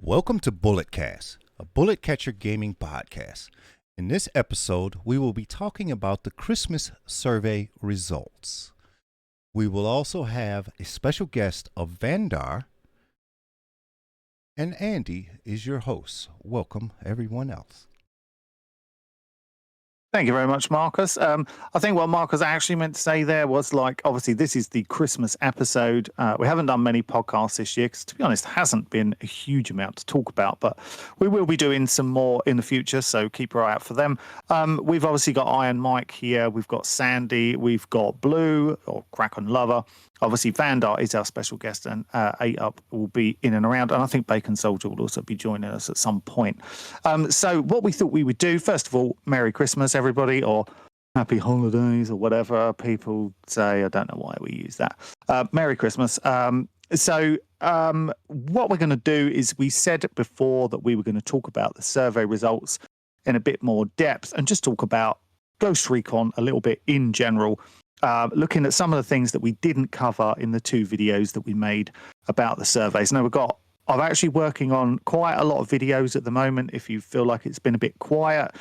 Welcome to Bulletcast, a bullet catcher gaming podcast. In this episode, we will be talking about the Christmas survey results. We will also have a special guest of Vandar, and Andy is your host. Welcome, everyone else. Thank you very much, Marcus. I think what Marcus actually meant to say there was, like, obviously this is the Christmas episode. We haven't done many podcasts this year because, to be honest, hasn't been a huge amount to talk about, but we will be doing some more in the future, so keep your eye out for them. We've obviously got Iron Mike here. We've got Sandy. We've got Blue, or Recon Lover. Obviously, Vandar is our special guest, and 8up will be in and around. And I think Bacon Soldier will also be joining us at some point. So what we thought we would do, first of all, Merry Christmas, everybody, or Happy Holidays, or whatever people say. I don't know why we use that. Merry Christmas. So what we're going to do is, we said before that we were going to talk about the survey results in a bit more depth and just talk about Ghost Recon a little bit in general. Looking at some of the things that we didn't cover in the two videos that we made about the surveys. Now, I'm actually working on quite a lot of videos at the moment. If you feel like it's been a bit quiet,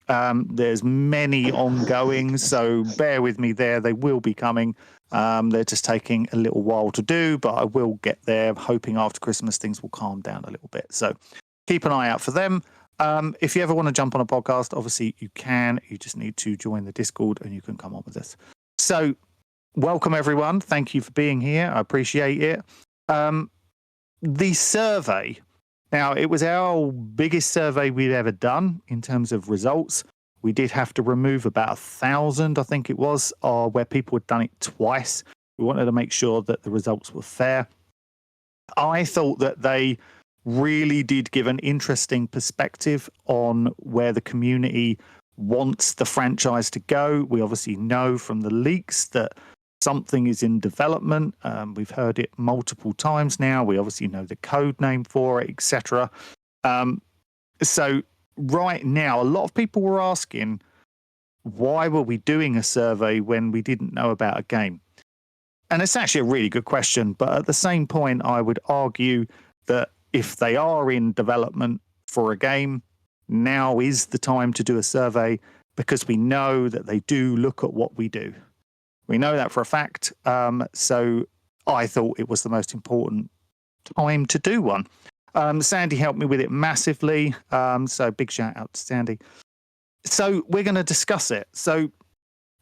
there's many ongoing, so bear with me there. They will be coming. They're just taking a little while to do, but I will get there. I'm hoping after Christmas things will calm down a little bit. So keep an eye out for them. If you ever want to jump on a podcast, obviously you can. You just need to join the Discord and you can come on with us. So welcome, everyone. Thank you for being here. I appreciate it. The survey. Now, it was our biggest survey we'd ever done in terms of results. We did have to remove about 1,000, I think it was, where people had done it twice. We wanted to make sure that the results were fair. I thought that they really did give an interesting perspective on where the community wants the franchise to go. We obviously know from the leaks that something is in development. We've heard it multiple times now. We obviously know the code name for it, etc. So right now, a lot of people were asking, why were we doing a survey when we didn't know about a game? And it's actually a really good question. But at the same point, I would argue that if they are in development for a game, now is the time to do a survey, because we know that they do look at what we do. We know that for a fact. So I thought it was the most important time to do one. Sandy helped me with it massively. So big shout out to Sandy. So we're going to discuss it. So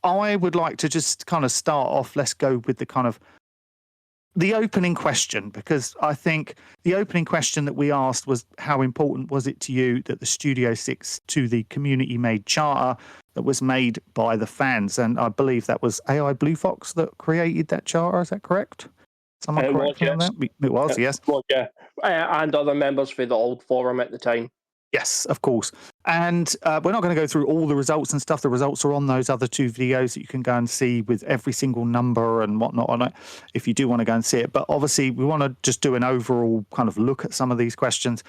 I would like to just kind of start off. Let's go with the opening question, because I think the opening question that we asked was, how important was it to you that the Studio 6 to the community-made charter that was made by the fans? And I believe that was AI Blue Fox that created that charter. Is that correct? Someone correct me on that? It was, yes. Well, yeah. And other members for the old forum at the time. Yes, of course. And we're not going to go through all the results and stuff. The results are on those other two videos that you can go and see with every single number and whatnot on it, if you do want to go and see it. But obviously, we want to just do an overall kind of look at some of these questions.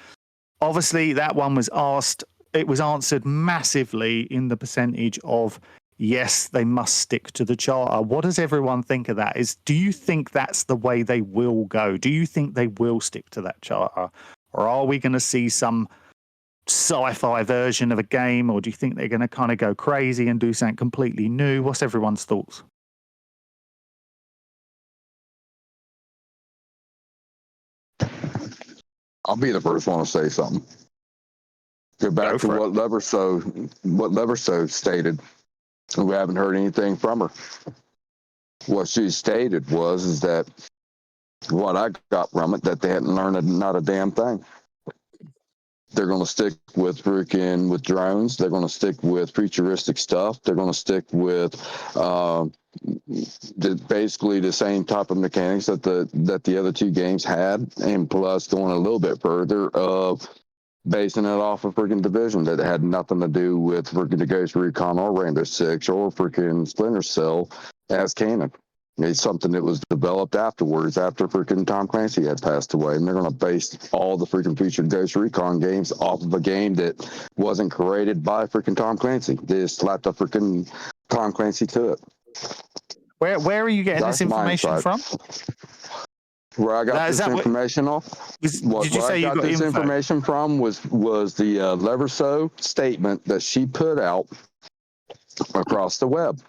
Obviously, that one was asked. It was answered massively in the percentage of, yes, they must stick to the charter. What does everyone think of that? Do you think that's the way they will go? Do you think they will stick to that charter? Or are we going to see some sci-fi version of a game, or do you think they're going to kind of go crazy and do something completely new? What's everyone's thoughts? I'll be the first one to say something. Go back to what Leverso stated. We haven't heard anything from her. What she stated is that what I got from it, that they hadn't learned not a damn thing. They're going to stick with drones. They're going to stick with futuristic stuff. They're going to stick with basically the same type of mechanics that the other two games had, and plus going a little bit further of basing it off of freaking Division that had nothing to do with freaking the Ghost Recon or Rainbow Six or freaking Splinter Cell as canon. It's something that was developed afterwards, after freaking Tom Clancy had passed away, and they're going to base all the freaking future Ghost Recon games off of a game that wasn't created by freaking Tom Clancy. They just slapped a freaking Tom Clancy to it. Where are you getting this information from? Where I got Is this that information off, did you where say I you got got this info? information from was the Leverso statement that she put out across the web.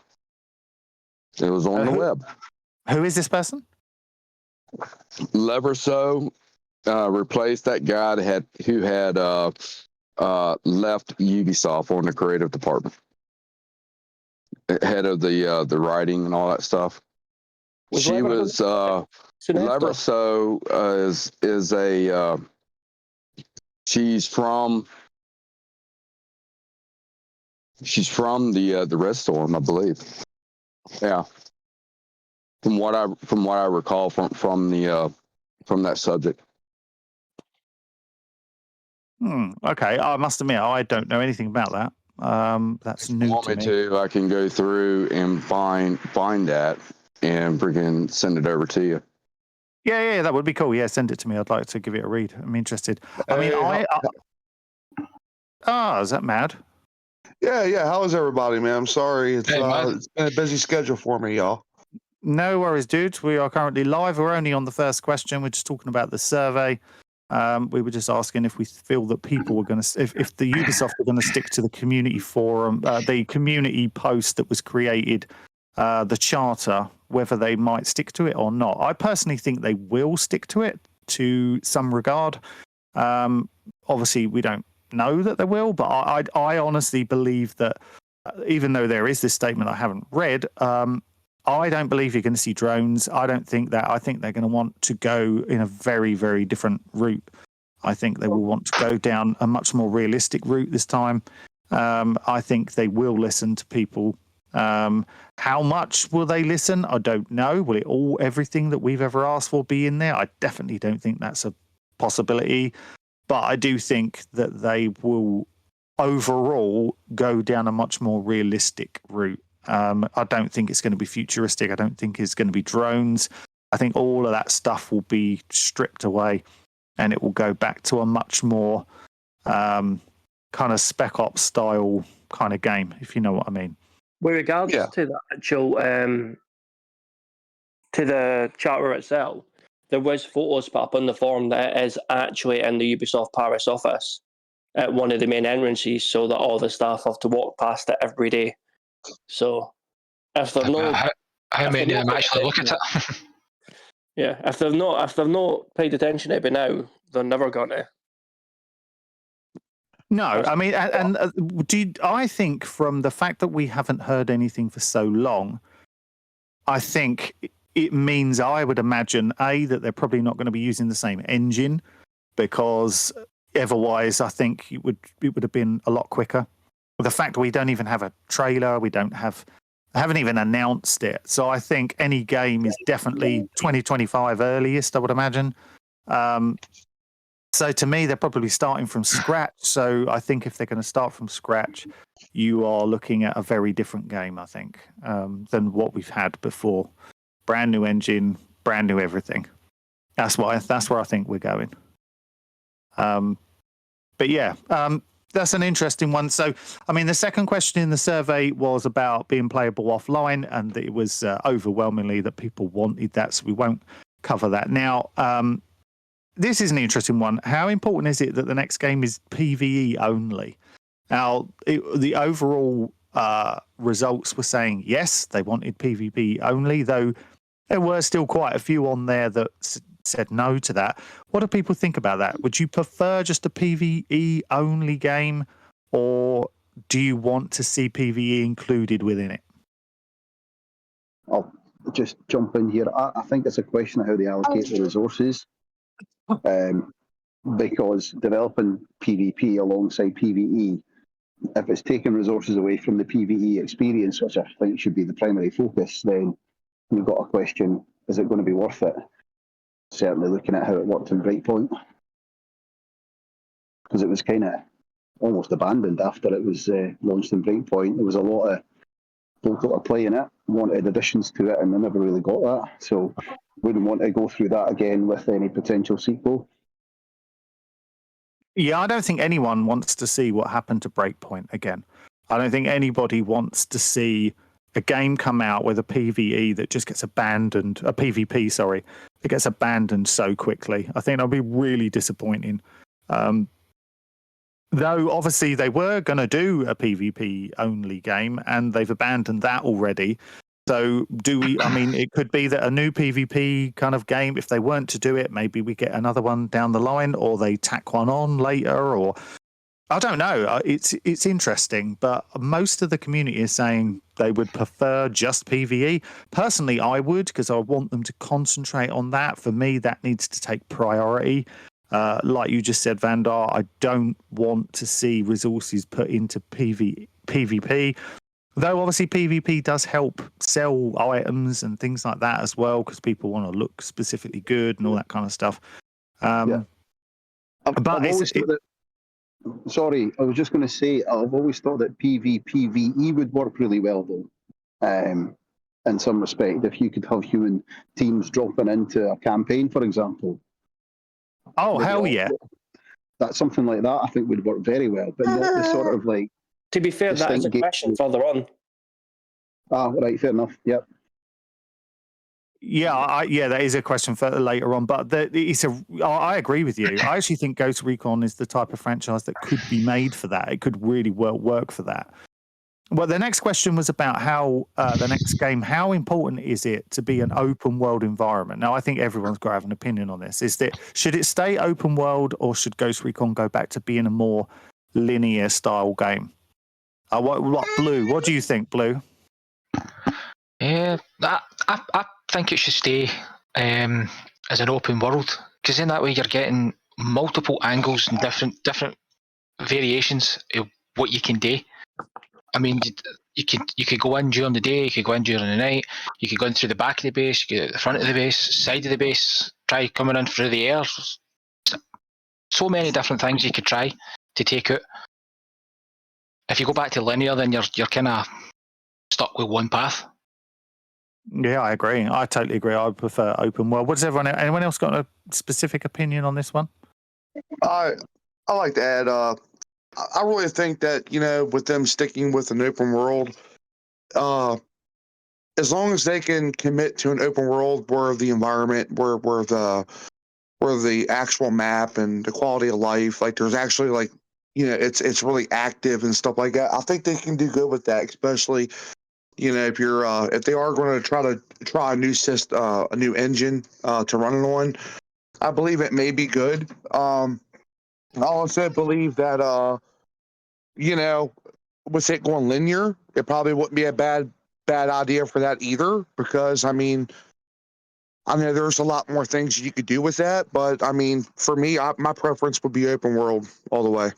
It was on the web. Who is this person? Leverso replaced that guy who had left Ubisoft on the creative department, head of the writing and all that stuff. She was Leverso is a she's from the Red Storm, I believe. Yeah, from what I recall from that subject. Okay, I must admit I don't know anything about that. That's new to me. I can go through and find that and freaking send it over to you. Yeah, that would be cool. Yeah, send it to me. I'd like to give it a read. I'm interested. I mean, is that mad? Yeah. How is everybody, man? I'm sorry. It's been a busy schedule for me, y'all. No worries, dudes. We are currently live. We're only on the first question. We're just talking about the survey. We were just asking if we feel that people were going to, if the Ubisoft were going to stick to the community forum, the community post that was created, the charter, whether they might stick to it or not. I personally think they will stick to it to some regard. Obviously, we don't know that they will, but I honestly believe that even though there is this statement I haven't read, I don't believe you're going to see drones. I don't think that. I think they're going to want to go in a very, very different route. I think they will want to go down a much more realistic route this time. I think they will listen to people. How much will they listen? I don't know. Will it everything that we've ever asked for be in there? I definitely don't think that's a possibility. But I do think that they will overall go down a much more realistic route. I don't think it's going to be futuristic. I don't think it's going to be drones. I think all of that stuff will be stripped away and it will go back to a much more kind of Spec Ops style kind of game, if you know what I mean. With regards to the actual, to the charter itself, there was photos put up on the forum that it is actually in the Ubisoft Paris office at one of the main entrances, so that all the staff have to walk past it every day. So, if they're not, how many of them actually look at it? Yeah, if they've not paid attention to it by now, they're never gonna. No, I mean, I think from the fact that we haven't heard anything for so long, I think it means, I would imagine, that they're probably not going to be using the same engine, because otherwise I think it would have been a lot quicker. The fact that we don't even have a trailer, I haven't even announced it. So I think any game is definitely 2025 earliest, I would imagine. So to me, they're probably starting from scratch. So I think if they're going to start from scratch, you are looking at a very different game, I think, than what we've had before. Brand new engine, brand new everything. That's where I think we're going. But yeah, that's an interesting one. So, I mean, the second question in the survey was about being playable offline, and it was overwhelmingly that people wanted that. So we won't cover that now. This is an interesting one. How important is it that the next game is PvE only? Now, the overall results were saying yes, they wanted PvP only, though there were still quite a few on there that said no to that. What do people think about that? Would you prefer just a PvE only game, or do you want to see PvE included within it? I'll just jump in here. I think it's a question of how they allocate the resources. Because developing PvP alongside PvE, if it's taking resources away from the PvE experience, which I think should be the primary focus, then you've got a question, is it going to be worth it? Certainly looking at how it worked in Breakpoint, because it was kind of almost abandoned after it was launched in Breakpoint. There was a lot of folk that were playing it, wanted additions to it, and they never really got that. So wouldn't want to go through that again with any potential sequel. Yeah, I don't think anyone wants to see what happened to Breakpoint again. I don't think anybody wants to see a game come out with a PvE that just gets abandoned, a PvP, sorry, that it gets abandoned so quickly. I think that'll be really disappointing. Though obviously they were going to do a PvP only game and they've abandoned that already. So I mean, it could be that a new PvP kind of game, if they weren't to do it, maybe we get another one down the line, or they tack one on later, or I don't know. It's interesting, but most of the community is saying they would prefer just PvE. Personally, I would, because I want them to concentrate on that. For me, that needs to take priority. Like you just said, Vandar, I don't want to see resources put into PvP. Though obviously PvP does help sell items and things like that as well, because people want to look specifically good and all that kind of stuff. I've always thought that. Sorry, I was just going to say, I've always thought that PvE would work really well, though. In some respect, if you could have human teams dropping into a campaign, for example. Oh, hell yeah. That's something like that I think would work very well, but not the sort of like... To be fair, that is a question further on. Ah, right, fair enough, yep. Yeah, that is a question for later on, but I agree with you. I actually think Ghost Recon is the type of franchise that could be made for that. It could really well work for that. Well, the next question was about how the next game, how important is it to be an open world environment? Now, I think everyone's got to have an opinion on this. Should it stay open world, or should Ghost Recon go back to being a more linear style game? What Blue? What do you think, Blue? I think it should stay as an open world, because in that way you're getting multiple angles and different variations of what you can do. I mean, you could go in during the day, you could go in during the night, you could go in through the back of the base, you could go the front of the base, side of the base, try coming in through the air. So many different things you could try to take out. If you go back to linear, then you're kind of stuck with one path. Yeah, I agree. I totally agree. I prefer open world. What does anyone else got a specific opinion on this one? I like to add, I really think that, with them sticking with an open world, as long as they can commit to an open world where the environment, where the actual map and the quality of life, like there's actually like, it's really active and stuff like that. I think they can do good with that, especially, if they are going to try a new system, a new engine to run it on. I believe it may be good. I also believe that with it going linear, it probably wouldn't be a bad idea for that either, because I mean there's a lot more things you could do with that, but I mean for me, my preference would be open world all the way.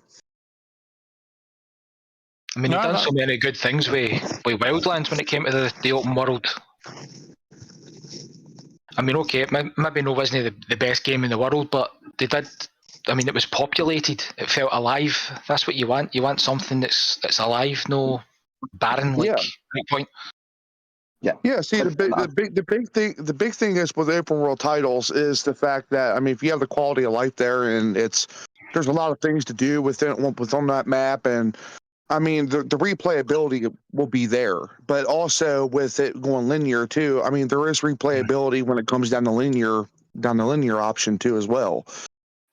I mean, they've done so many good things with Wildlands when it came to the open world. I mean, okay, maybe no wasn't the best game in the world, but they did. I mean, it was populated. It felt alive. That's what you want. You want something that's alive, no barren like Breakpoint. Yeah. See, the big thing is with open world titles is the fact that, I mean, if you have the quality of life there, and there's a lot of things to do within that map, and I mean the replayability will be there, but also with it going linear too. I mean, there is replayability when it comes down the linear option too as well.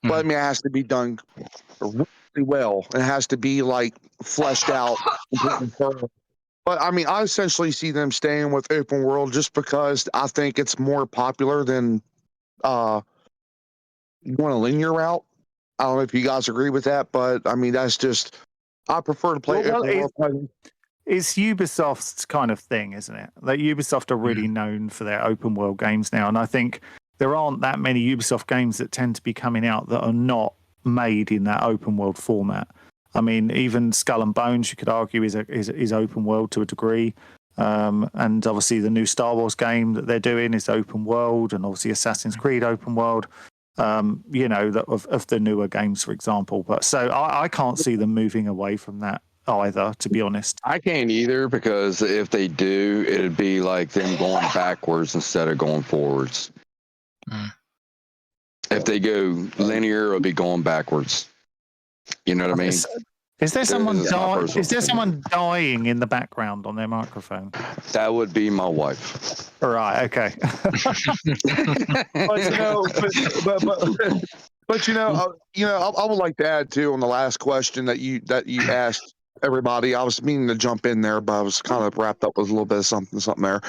But I mean, it has to be done really well. It has to be like fleshed out. But I mean, I essentially see them staying with open world just because I think it's more popular than going a linear route. I don't know if you guys agree with that, but I mean, that's just, I prefer to play open world. It's Ubisoft's kind of thing, isn't it? Like Ubisoft are really known for their open world games now, and I think there aren't that many Ubisoft games that tend to be coming out that are not made in that open world format. I mean, even Skull and Bones, you could argue, is open world to a degree. And obviously the new Star Wars game that they're doing is open world, and obviously Assassin's Creed open world, of the newer games, for example. But so I can't see them moving away from that either, to be honest. I can't either, because if they do, it'd be like them going backwards instead of going forwards. If they go linear, it'll be going backwards. You know what I mean? Is there someone This is my personal Is there opinion. someone dying in the background on their microphone? That would be my wife. Right. Okay. But I would like to add too on the last question that you asked everybody. I was meaning to jump in there, but I was kind of wrapped up with a little bit of something there.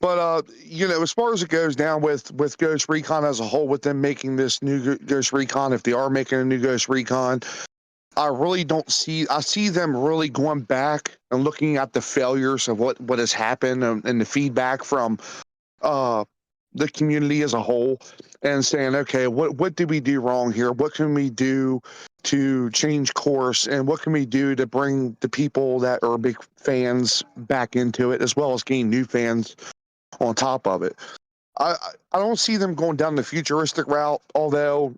But as far as it goes down with Ghost Recon as a whole, with them making this new Ghost Recon, if they are making a new Ghost Recon, I really don't see. I see them really going back and looking at the failures of what has happened and the feedback from the community as a whole, and saying, okay, what did we do wrong here? What can we do to change course, and what can we do to bring the people that are big fans back into it, as well as gain new fans on top of it. I don't see them going down the futuristic route, although,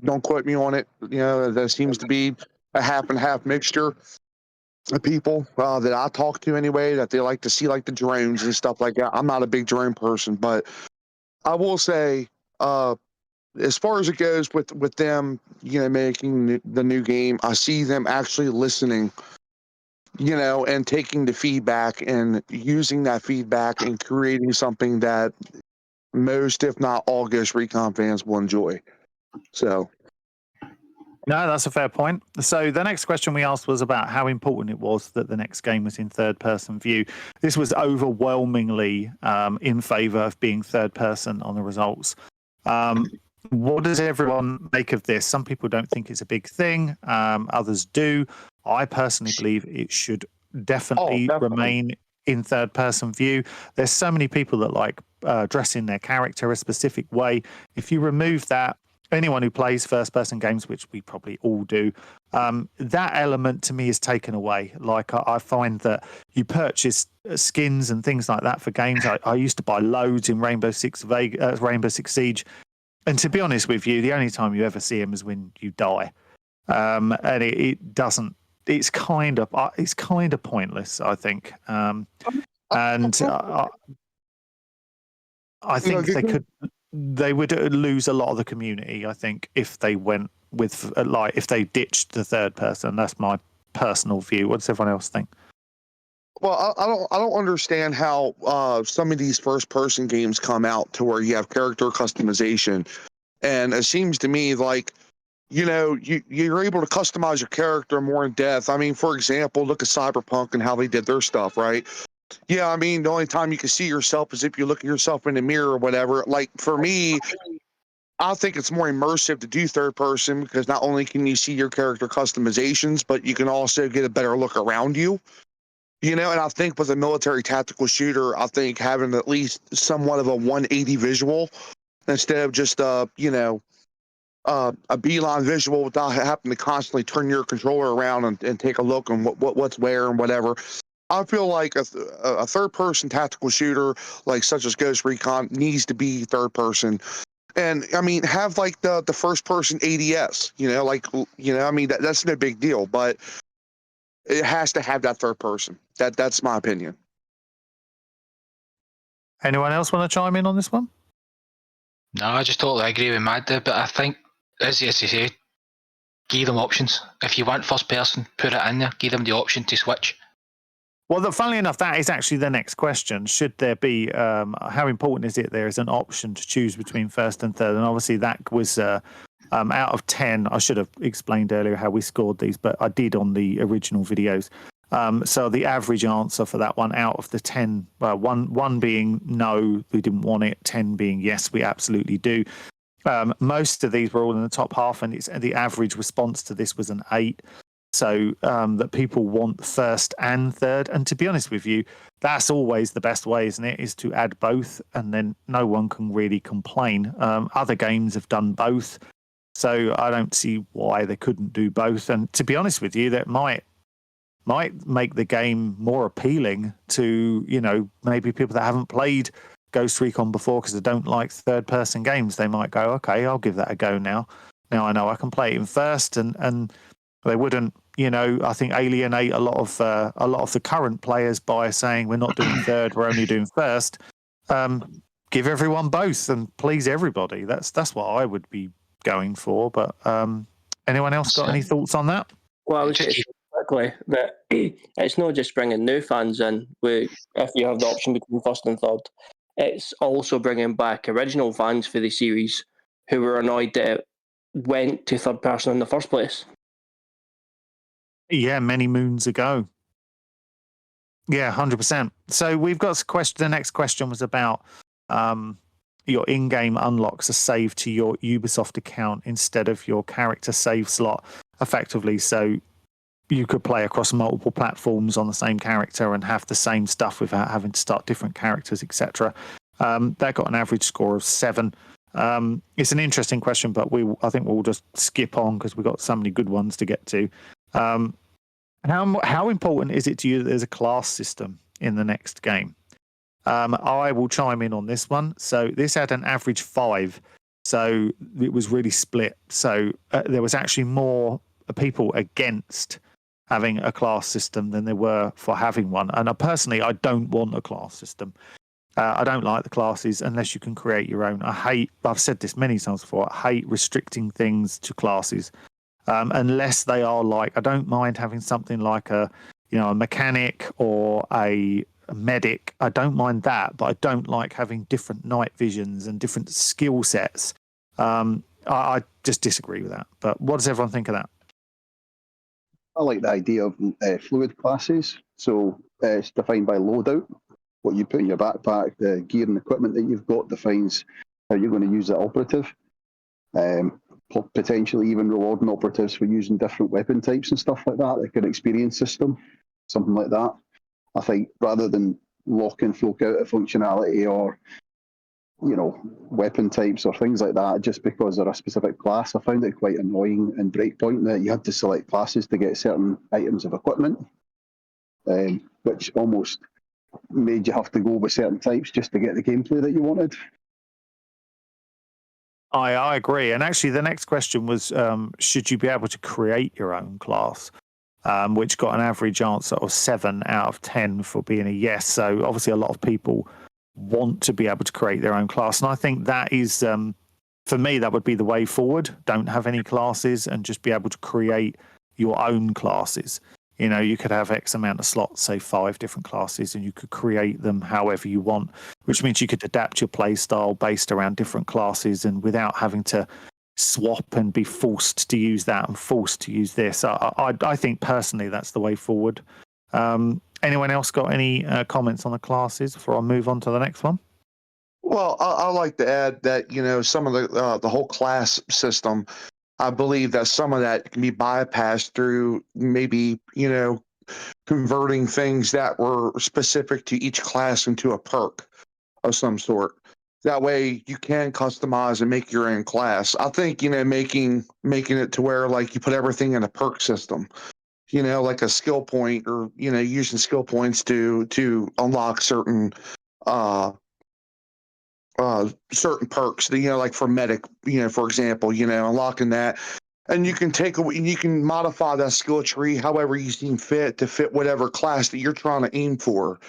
don't quote me on it. There seems to be a half and half mixture of people that I talk to anyway, that they like to see like the drones and stuff like that. I'm not a big drone person, but I will say, as far as it goes with them, making the new game, I see them actually listening, and taking the feedback and using that feedback and creating something that most, if not all, Ghost Recon fans will enjoy. So. No, that's a fair point. So the next question we asked was about how important it was that the next game was in third-person view. This was overwhelmingly in favour of being third-person on the results. What does everyone make of this? Some people don't think it's a big thing. Others do. I personally believe it should definitely remain in third-person view. There's so many people that like dressing their character a specific way. If you remove that, anyone who plays first-person games, which we probably all do, that element to me is taken away. Like I find that you purchase skins and things like that for games. I used to buy loads in Rainbow Six Siege, and to be honest with you, the only time you ever see them is when you die, and it doesn't. It's kind of pointless, I think, and I think they would lose a lot of the community, I think, if they went with if they ditched the third person. That's my personal view. What does everyone else think? Well, I don't understand how some of these first person games come out to where you have character customization, and it seems to me like you're able to customize your character more in depth. I mean, for example, look at Cyberpunk and how they did their stuff, right? Yeah, I mean, the only time you can see yourself is if you look at yourself in the mirror or whatever. Like, for me, I think it's more immersive to do third person, because not only can you see your character customizations, but you can also get a better look around you. And I think with a military tactical shooter, I think having at least somewhat of a 180 visual instead of just a beeline visual without having to constantly turn your controller around and take a look on what's where and whatever. I feel like a third-person tactical shooter, like such as Ghost Recon, needs to be third-person, and I mean, have like the first-person ADS. I mean, that's no big deal, but it has to have that third-person. That's my opinion. Anyone else want to chime in on this one? No, I just totally agree with Mad there, but I think, as you say, give them options. If you want first-person, put it in there. Give them the option to switch. Well, funnily enough, that is actually the next question. Should there be, how important is it there is an option to choose between first and third? And obviously that was out of 10. I should have explained earlier how we scored these, but I did on the original videos. So the average answer for that one out of the 10, one being no, we didn't want it, 10 being yes, we absolutely do. Most of these were all in the top half, and the average response to this was an 8. So that people want first and third. And to be honest with you, that's always the best way, isn't it? Is to add both, and then no one can really complain. Other games have done both, so I don't see why they couldn't do both. And to be honest with you, that might make the game more appealing to, maybe people that haven't played Ghost Recon before because they don't like third-person games. They might go, okay, I'll give that a go now. Now I know I can play it in first, and they wouldn't, I think alienate a lot of the current players by saying we're not doing third, we're only doing first. Give everyone both and please everybody. That's what I would be going for. But Anyone else got any thoughts on that? Well, I was going to say quickly that it's not just bringing new fans in, if you have the option between first and third. It's also bringing back original fans for the series who were annoyed that it went to third person in the first place. Yeah, many moons ago. Yeah, 100%. So we've got a question. The next question was about your in-game unlocks are saved to your Ubisoft account instead of your character save slot, effectively. So you could play across multiple platforms on the same character and have the same stuff without having to start different characters, etc. That got an average score of 7. It's an interesting question, but I think we'll just skip on because we've got so many good ones to get to. How important is it to you that there's a class system in the next game? I will chime in on this one. So this had an average 5, so it was really split. So there was actually more people against having a class system than there were for having one. And personally, I don't want a class system. I don't like the classes unless you can create your own. I've said this many times before, I hate restricting things to classes. Unless they are like, I don't mind having something like a mechanic or a medic. I don't mind that, but I don't like having different night visions and different skill sets. I just disagree with that. But what does everyone think of that? I like the idea of fluid classes. So it's defined by loadout. What you put in your backpack, the gear and equipment that you've got defines how you're going to use the operative. Potentially even rewarding operatives for using different weapon types and stuff like that, like an experience system, something like that. I think rather than locking folk out of functionality or, weapon types or things like that, just because they're a specific class, I found it quite annoying in Breakpoint that you had to select classes to get certain items of equipment, which almost made you have to go with certain types just to get the gameplay that you wanted. I agree. And actually, the next question was, should you be able to create your own class? Which got an average answer of 7 out of 10 for being a yes. So obviously, a lot of people want to be able to create their own class. And I think that is, for me, that would be the way forward. Don't have any classes and just be able to create your own classes. You could have X amount of slots, say 5 different classes, and you could create them however you want, which means you could adapt your play style based around different classes and without having to swap and be forced to use that and forced to use this. I think personally that's the way forward. Anyone else got any comments on the classes before I move on to the next one? Well, I like to add that some of the whole class system, I believe that some of that can be bypassed through maybe converting things that were specific to each class into a perk of some sort. That way you can customize and make your own class. I think making it to where like you put everything in a perk system. Like a skill point or using skill points to unlock certain certain perks, like for medic, for example, unlocking that. And you can modify that skill tree however you seem fit to fit whatever class that you're trying to aim for.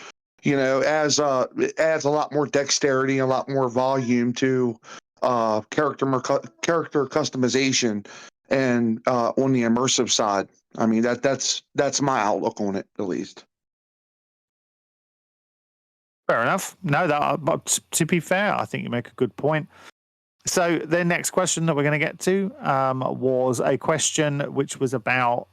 It adds a lot more dexterity, a lot more volume to character customization, and on the immersive side. I mean that's my outlook on it, at least. Fair enough. No, but to be fair, I think you make a good point. So the next question that we're going to get to was a question which was about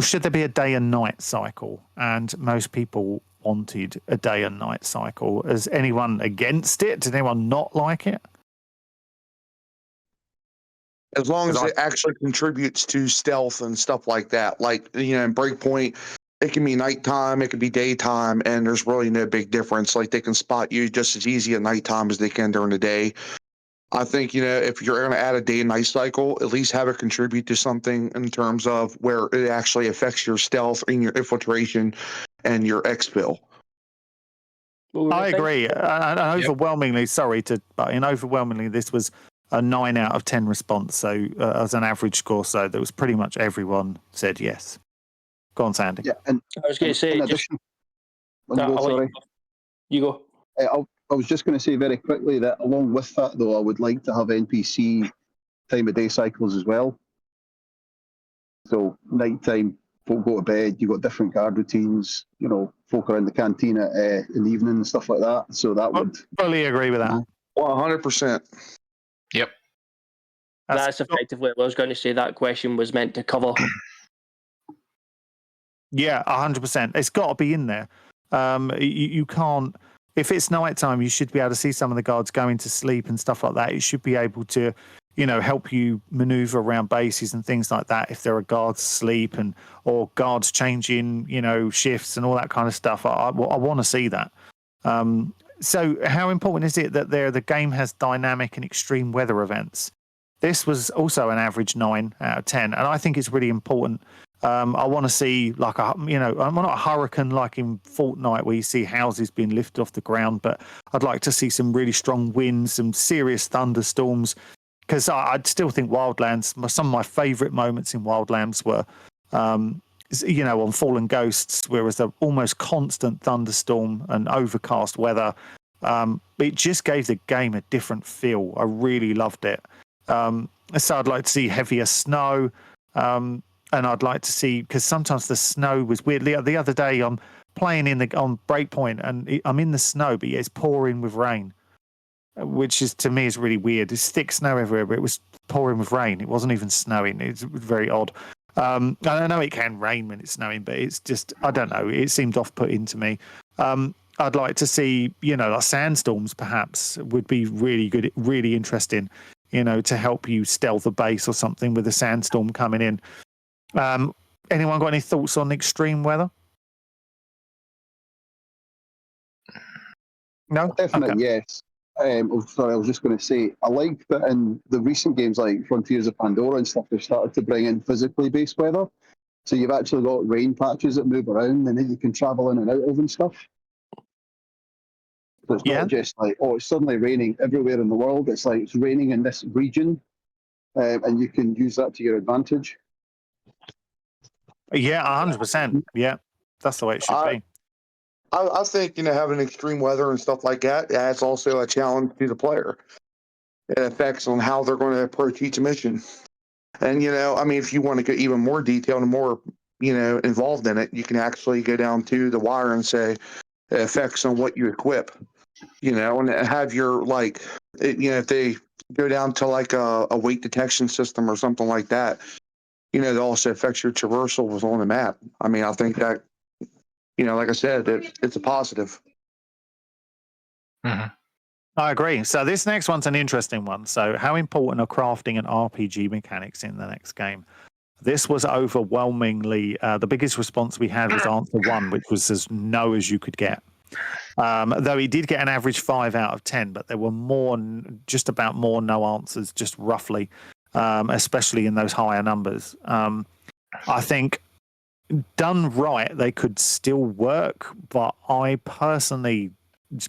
should there be a day and night cycle? And most people wanted a day and night cycle. Is anyone against it? Did anyone not like it? As long as it actually contributes to stealth and stuff like that. Like, in Breakpoint, it can be nighttime, it can be daytime, and there's really no big difference. Like, they can spot you just as easy at nighttime as they can during the day. I think, if you're going to add a day and night cycle, at least have it contribute to something in terms of where it actually affects your stealth and your infiltration and your exfil. I agree. And overwhelmingly, overwhelmingly, this was a 9 out of 10 response. So as an average score, so there was pretty much everyone said yes. Go on, Sandy. Yeah, and I was going to say, you go. I was just going to say very quickly that along with that, though, I would like to have NPC time of day cycles as well. So nighttime, folk go to bed, you've got different guard routines, folk are in the cantina in the evening and stuff like that. So that would... Fully agree with that. 100%. Yep. That's effectively what I was going to say. That question was meant to cover. Yeah, 100%. It's got to be in there. You can't... If it's nighttime, you should be able to see some of the guards going to sleep and stuff like that. It should be able to, help you maneuver around bases and things like that. If there are guards asleep or guards changing, shifts and all that kind of stuff, I want to see that. So how important is it that the game has dynamic and extreme weather events? This was also an average 9 out of 10, and I think it's really important. I want to see like I'm not a hurricane like in Fortnite where you see houses being lifted off the ground, but I'd like to see some really strong winds, some serious thunderstorms, because I'd still think Wildlands, some of my favourite moments in Wildlands were, on Fallen Ghosts, where it was an almost constant thunderstorm and overcast weather. It just gave the game a different feel. I really loved it. So I'd like to see heavier snow. And I'd like to see, because sometimes the snow was weird. The other day, I'm playing on Breakpoint, and I'm in the snow, but it's pouring with rain, which to me is really weird. It's thick snow everywhere, but it was pouring with rain. It wasn't even snowing. It's very odd. I know it can rain when it's snowing, but it's just, I don't know. It seemed off-putting to me. I'd like to see, like sandstorms perhaps would be really good, really interesting, to help you stealth a base or something with a sandstorm coming in. Anyone got any thoughts on extreme weather? No? Definitely, okay. yes. Sorry, I was just going to say, I like that in the recent games like Frontiers of Pandora and stuff, they've started to bring in physically based weather. So you've actually got rain patches that move around and then you can travel in and out of and stuff. So it's not just like, it's suddenly raining everywhere in the world. It's like it's raining in this region, and you can use that to your advantage. Yeah, 100%. Yeah, that's the way it should be. I think, having extreme weather and stuff like that adds also a challenge to the player. It affects on how they're going to approach each mission. And, if you want to get even more detailed and more, involved in it, you can actually go down to the wire and say it affects on what you equip, and have your, if they go down to like a weight detection system or something like that, that also affects your traversals on the map. I think that, like I said, it's a positive. Mm-hmm. I agree. So this next one's an interesting one. So how important are crafting and RPG mechanics in the next game? This was overwhelmingly, the biggest response we had was answer 1, which was as no as you could get. Though he did get an average 5 out of 10, but there were just about more no answers, just roughly, especially in those higher numbers. I think done right, they could still work, but I personally,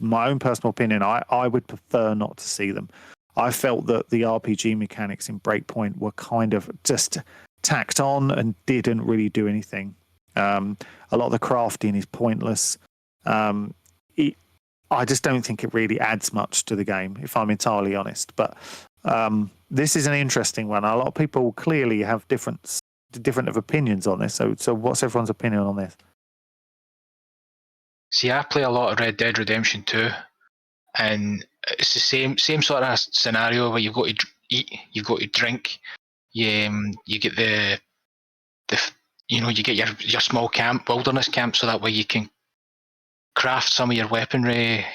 my own personal opinion, I would prefer not to see them. I felt that the RPG mechanics in Breakpoint were kind of just tacked on and didn't really do anything. A lot of the crafting is pointless. I just don't think it really adds much to the game, if I'm entirely honest. But this is an interesting one. A lot of people clearly have different of opinions on this. So what's everyone's opinion on this? See, I play a lot of Red Dead Redemption 2, and it's the same sort of scenario where you've got to eat, you've got to drink, you get you get your small camp, wilderness camp, so that way you can craft some of your weaponry,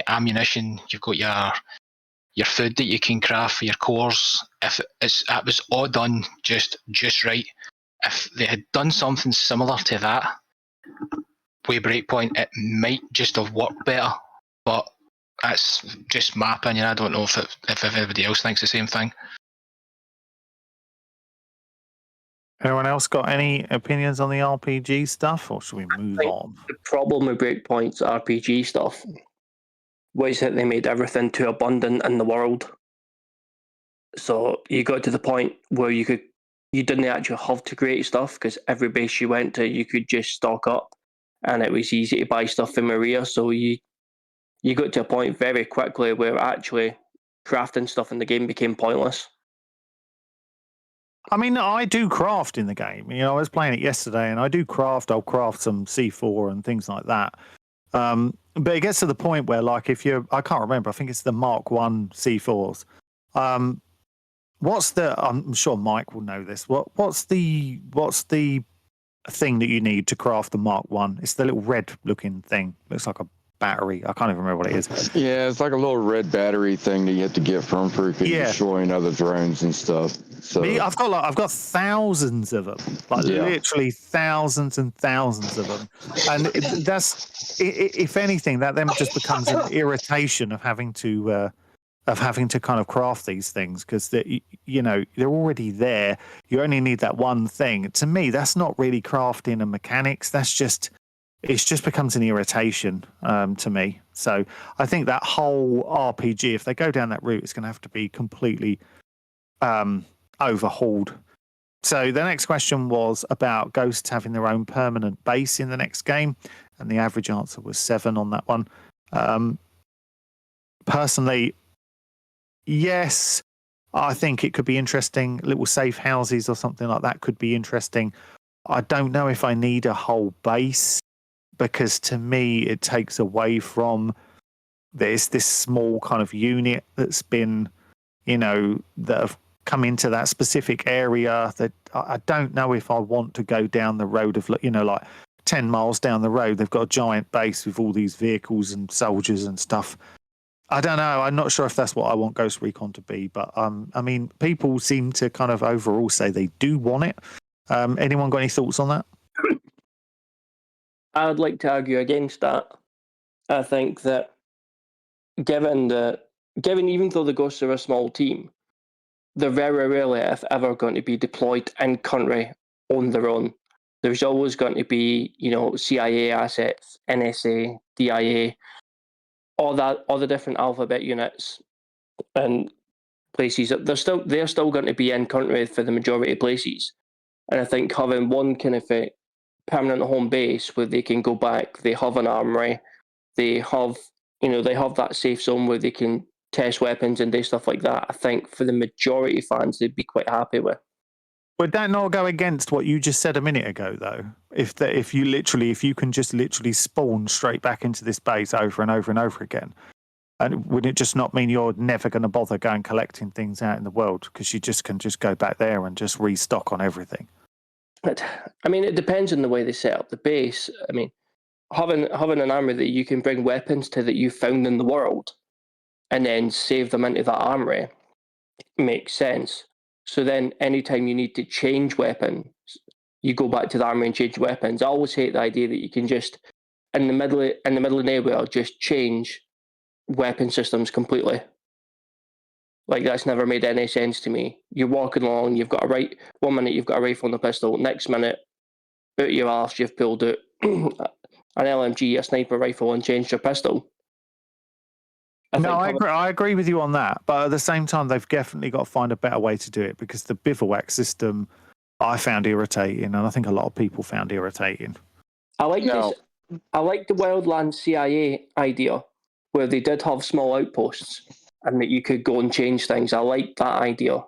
ammunition. You've got your food that you can craft for your cores. If that was all done just right, if they had done something similar to that with Breakpoint, it might just have worked better. But that's just my opinion. I don't know if everybody else thinks the same thing. Anyone else got any opinions on the RPG stuff, or should we move on? The problem with Breakpoint's RPG stuff was that they made everything too abundant in the world. So you got to the point where you didn't actually have to create stuff, because every base you went to, you could just stock up, and it was easy to buy stuff from Maria. So you got to a point very quickly where actually crafting stuff in the game became pointless. I mean, I do craft in the game. I was playing it yesterday, and I do craft. I'll craft some C4 and things like that. But it gets to the point where, like, I can't remember. I think it's the Mark 1 C4s. I'm sure Mike will know this. What's the thing that you need to craft the Mark 1? It's the little red looking thing. Looks like a battery. I can't even remember what it is. Yeah, it's like a little red battery thing that you have to get from freaking destroying other drones and stuff. So I've got thousands of them, like literally thousands and thousands of them, and that's if anything, that then just becomes an irritation of having to kind of craft these things, because they're already there. You only need that one thing. To me, that's not really crafting and mechanics. It just becomes an irritation to me. So I think that whole RPG, if they go down that route, it's going to have to be completely overhauled. So the next question was about ghosts having their own permanent base in the next game, and the average answer was 7 on that one. Personally, yes, I think it could be interesting. Little safe houses or something like that could be interesting. I don't know if I need a whole base, because to me it takes away from this small kind of unit that's been, that have come into that specific area. That I don't know if I want to go down the road of, like 10 miles down the road, they've got a giant base with all these vehicles and soldiers and stuff. I don't know. I'm not sure if that's what I want Ghost Recon to be, but I mean, people seem to kind of overall say they do want it. Anyone got any thoughts on that? I'd like to argue against that. I think that given even though the Ghosts are a small team, they're very rarely, if ever, going to be deployed in country on their own. There's always going to be, CIA assets, NSA, DIA, all the different alphabet units and places. They're still going to be in country for the majority of places. And I think having one kind of a permanent home base where they can go back, they have an armory, they have that safe zone where they can test weapons and do stuff like that. I think for the majority of fans, they'd be quite happy with. Would that not go against what you just said a minute ago, though? If you can just literally spawn straight back into this base over and over and over again, and would it just not mean you're never going to bother going collecting things out in the world, because you just can just go back there and just restock on everything? But I mean, it depends on the way they set up the base. I mean, having an armory that you can bring weapons to that you found in the world, and then save them into that armory, makes sense. So then, anytime you need to change weapons, you go back to the armory and change weapons. I always hate the idea that you can just in the middle of nowhere just change weapon systems completely. Like, that's never made any sense to me. You're walking along, you've got one minute you've got a rifle and a pistol, next minute, out your arse, you've pulled out an LMG, a sniper rifle, and changed your pistol. I agree with you on that, but at the same time, they've definitely got to find a better way to do it, because the bivouac system I found irritating, and I think a lot of people found irritating. I like the Wildlands CIA idea, where they did have small outposts and that you could go and change things. I like that idea.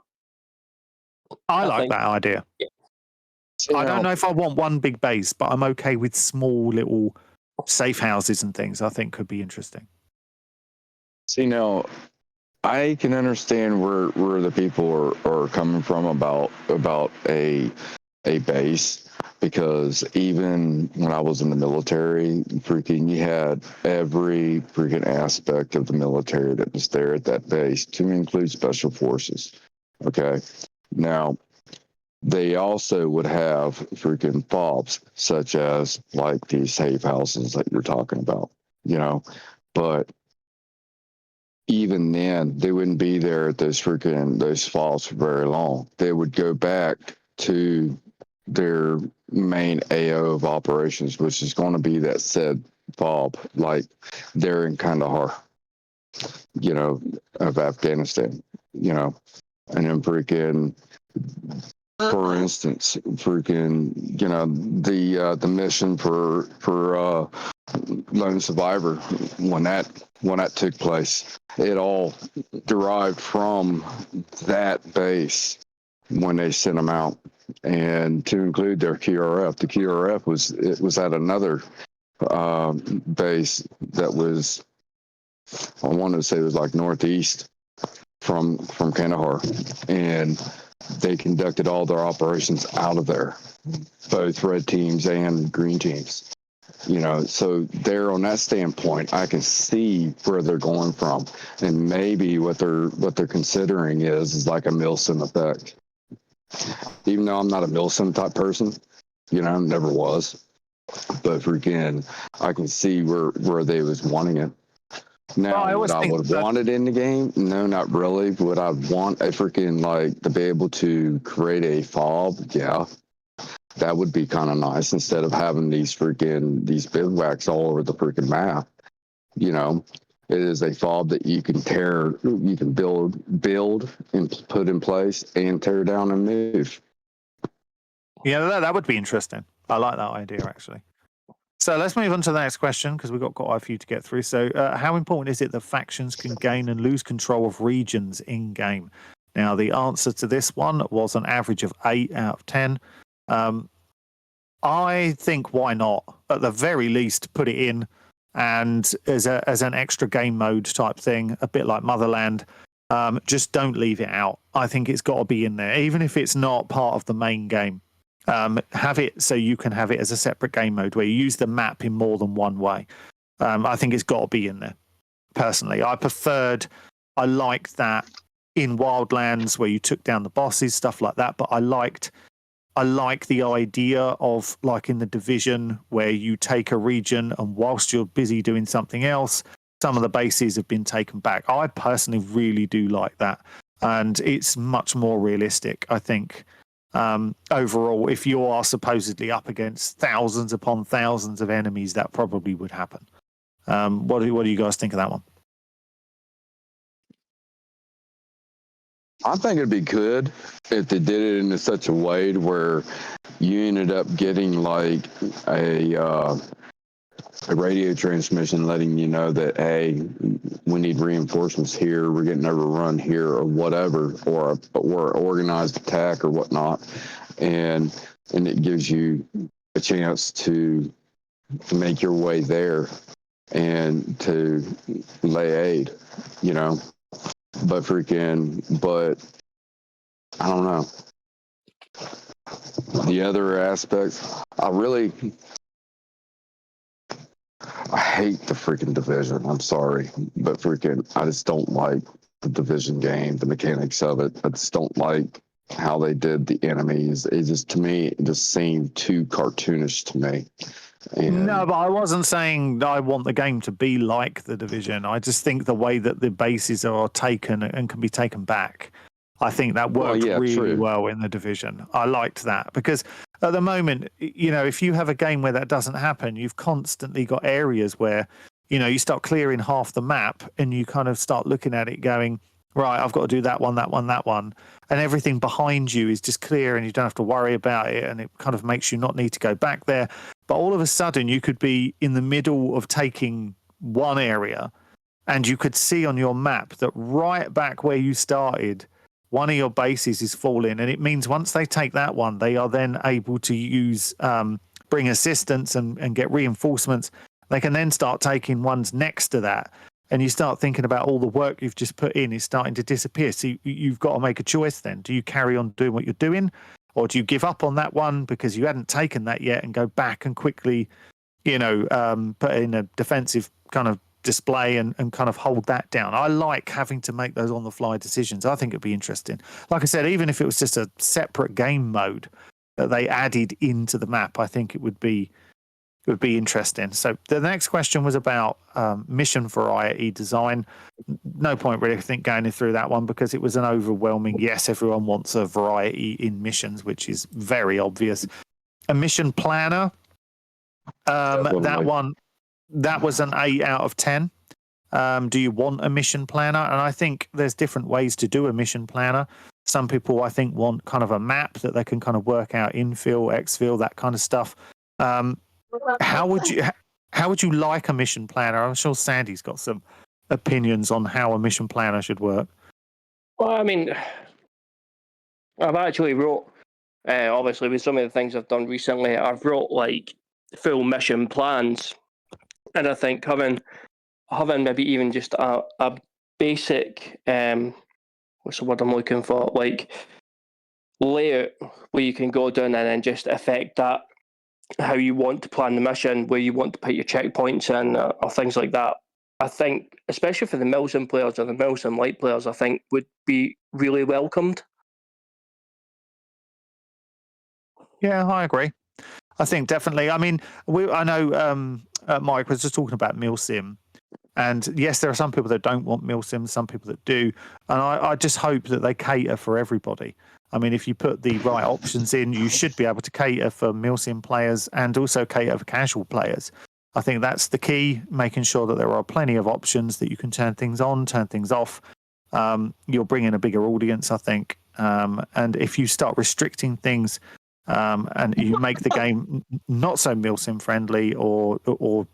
I like that idea. Yeah. I don't know if I want one big base, but I'm okay with small little safe houses and things. I think could be interesting. See, now, I can understand where the people are coming from about a base, because even when I was in the military, freaking, you had every freaking aspect of the military that was there at that base, to include special forces. Okay, now they also would have freaking fobs, such as like these safe houses that you're talking about, but even then, they wouldn't be there at those fobs for very long. They would go back to their main AO of operations, which is going to be that said fob, like they're in Kandahar, of Afghanistan, and then freaking, for instance, the mission for Lone Survivor, when that took place, it all derived from that base, when they sent them out, and to include their QRF. The QRF was at another base that was, I wanted to say it was like northeast from Kandahar, and they conducted all their operations out of there, both red teams and green teams. So there, on that standpoint, I can see where they're going from, and maybe what they're considering is like a Milsim effect. Even though I'm not a Milsim type person, never was, but freaking, I can see where they was wanting it. Now, well, what I would have wanted in the game? No, not really. Would I want a freaking, like, to be able to create a fob? Yeah. That would be kind of nice, instead of having these bivouacs all over the freaking map. It is a fob that you can build and put in place and tear down and move. Yeah, that would be interesting. I like that idea, actually. So let's move on to the next question, because we've got quite a few to get through. So how important is it that factions can gain and lose control of regions in-game? Now, the answer to this one was an average of 8 out of 10. I think, why not? At the very least, put it in, and as an extra game mode type thing, a bit like Motherland. Just don't leave it out. I think it's got to be in there, even if it's not part of the main game. Have it so you can have it as a separate game mode where you use the map in more than one way. I think it's got to be in there. Personally, I liked that in Wildlands where you took down the bosses, stuff like that. But I like the idea of, like, in the Division, where you take a region and whilst you're busy doing something else, some of the bases have been taken back. I personally really do like that, and it's much more realistic, I think. Overall, if you are supposedly up against thousands upon thousands of enemies, that probably would happen. What do you guys think of that one? I think it'd be good if they did it in such a way where you ended up getting like a radio transmission letting you know that, hey, we need reinforcements here, we're getting overrun here, or whatever, or organized attack or whatnot, and it gives you a chance to make your way there and to lay aid, but I don't know. The other aspects, I hate the freaking Division. I'm sorry, but I just don't like the Division game, the mechanics of it. I just don't like how they did the enemies. It just seemed too cartoonish to me. No, but I wasn't saying I want the game to be like the Division. I just think the way that the bases are taken and can be taken back, I think that worked really well in the Division. I liked that, because at the moment, if you have a game where that doesn't happen, you've constantly got areas where, you start clearing half the map and you kind of start looking at it going, right, I've got to do that one, and everything behind you is just clear and you don't have to worry about it, and it kind of makes you not need to go back there. But all of a sudden, you could be in the middle of taking one area, and you could see on your map that right back where you started, one of your bases is falling, and it means once they take that one, they are then able to use bring assistance and get reinforcements. They can then start taking ones next to that, and you start thinking about all the work you've just put in is starting to disappear. So you've got to make a choice then. Do you carry on doing what you're doing, or do you give up on that one because you hadn't taken that yet and go back and quickly, put in a defensive kind of display and kind of hold that down? I like having to make those on-the-fly decisions. I think it'd be interesting. Like I said, even if it was just a separate game mode that they added into the map, I think it would be interesting. So the next question was about mission variety design. No point really, I think, going through that one, because it was an overwhelming yes. Everyone wants a variety in missions, which is very obvious. A mission planner, that was an 8 out of 10. Do you want a mission planner? And I think there's different ways to do a mission planner. Some people, I think, want kind of a map that they can kind of work out infill, exfil, that kind of stuff. How would you like a mission planner? I'm sure Sandy's got some opinions on how a mission planner should work. Well, I mean, I've actually wrote, obviously with some of the things I've done recently, I've wrote like full mission plans, and I think having maybe even just a basic what's the word I'm looking for, like layout where you can go down and then just affect that how you want to plan the mission, where you want to put your checkpoints in, or things like that. I think, especially for the Milsim players or the Milsim light players, I think would be really welcomed. Yeah, I agree. I think definitely. I mean, I know Mike was just talking about Milsim. And yes, there are some people that don't want Milsim, some people that do. And I just hope that they cater for everybody. I mean, if you put the right options in, you should be able to cater for Milsim players and also cater for casual players. I think that's the key, making sure that there are plenty of options that you can turn things on, turn things off. You'll bring in a bigger audience, I think. And if you start restricting things and you make the game not so Milsim friendly or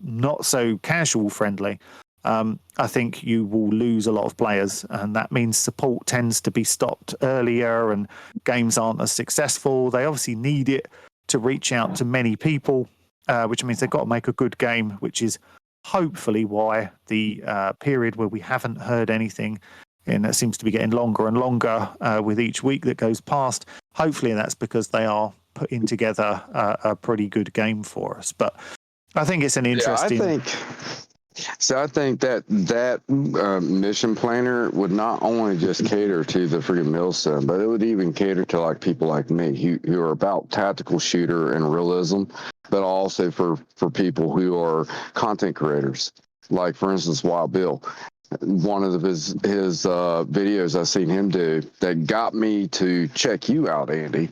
not so casual friendly, I think you will lose a lot of players, and that means support tends to be stopped earlier and games aren't as successful. They obviously need it to reach out to many people, which means they've got to make a good game, which is hopefully why the period where we haven't heard anything, and it seems to be getting longer and longer with each week that goes past. Hopefully that's because they are putting together a pretty good game for us. But I think it's an interesting... I think that mission planner would not only just cater to the freaking Milsim, but it would even cater to like people like me who are about tactical shooter and realism, but also for people who are content creators. Like for instance, Wild Bill. One of his videos I seen him do that got me to check you out, Andy,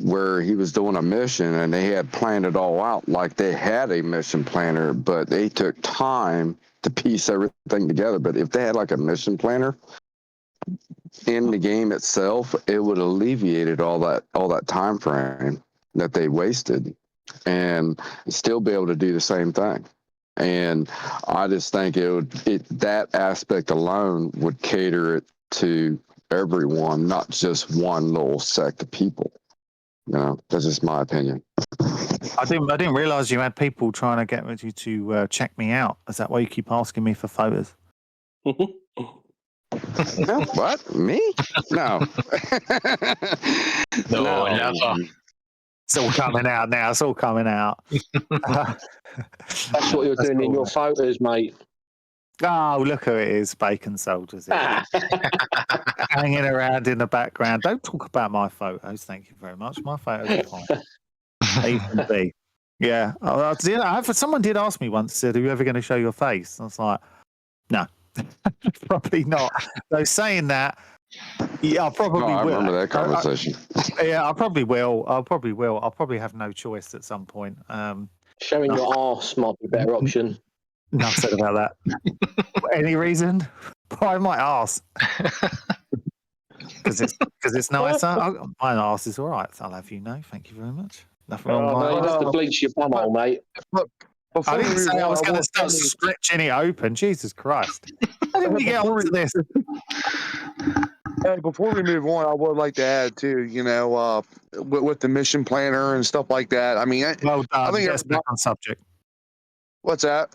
where he was doing a mission and they had planned it all out like they had a mission planner, but they took time to piece everything together. But if they had like a mission planner in the game itself, it would have alleviated all that time frame that they wasted and still be able to do the same thing. And I just think that aspect alone would cater it to everyone, not just one little sect of people. You know, that's just my opinion. I didn't realize you had people trying to get you to check me out. Is that why you keep asking me for photos? No, what? Me? No. No, never. It's all coming out now. It's all coming out. That's what you're doing in your photos, mate. Oh, look who it is, Bacon Soldiers. Hanging around in the background. Don't talk about my photos. Thank you very much. My photos are fine. A and B. Yeah. Someone did ask me once, said, are you ever going to show your face? I was like, no, probably not. So saying that, yeah, I probably will. I remember that conversation. Yeah, I probably will. I'll probably have no choice at some point. Showing your arse might be a better option. Enough said about that. Any reason? Why my arse? Because it's nicer. My arse is all right. I'll have you know. Thank you very much. Nothing wrong with you have to bleach your bumhole, mate. I didn't say I was going to start stretching it open. Jesus Christ! How did we get onto this? Hey, before we move on, I would like to add too, you know, with the mission planner and stuff like that. I mean, well done. I think get us back on subject. What's that?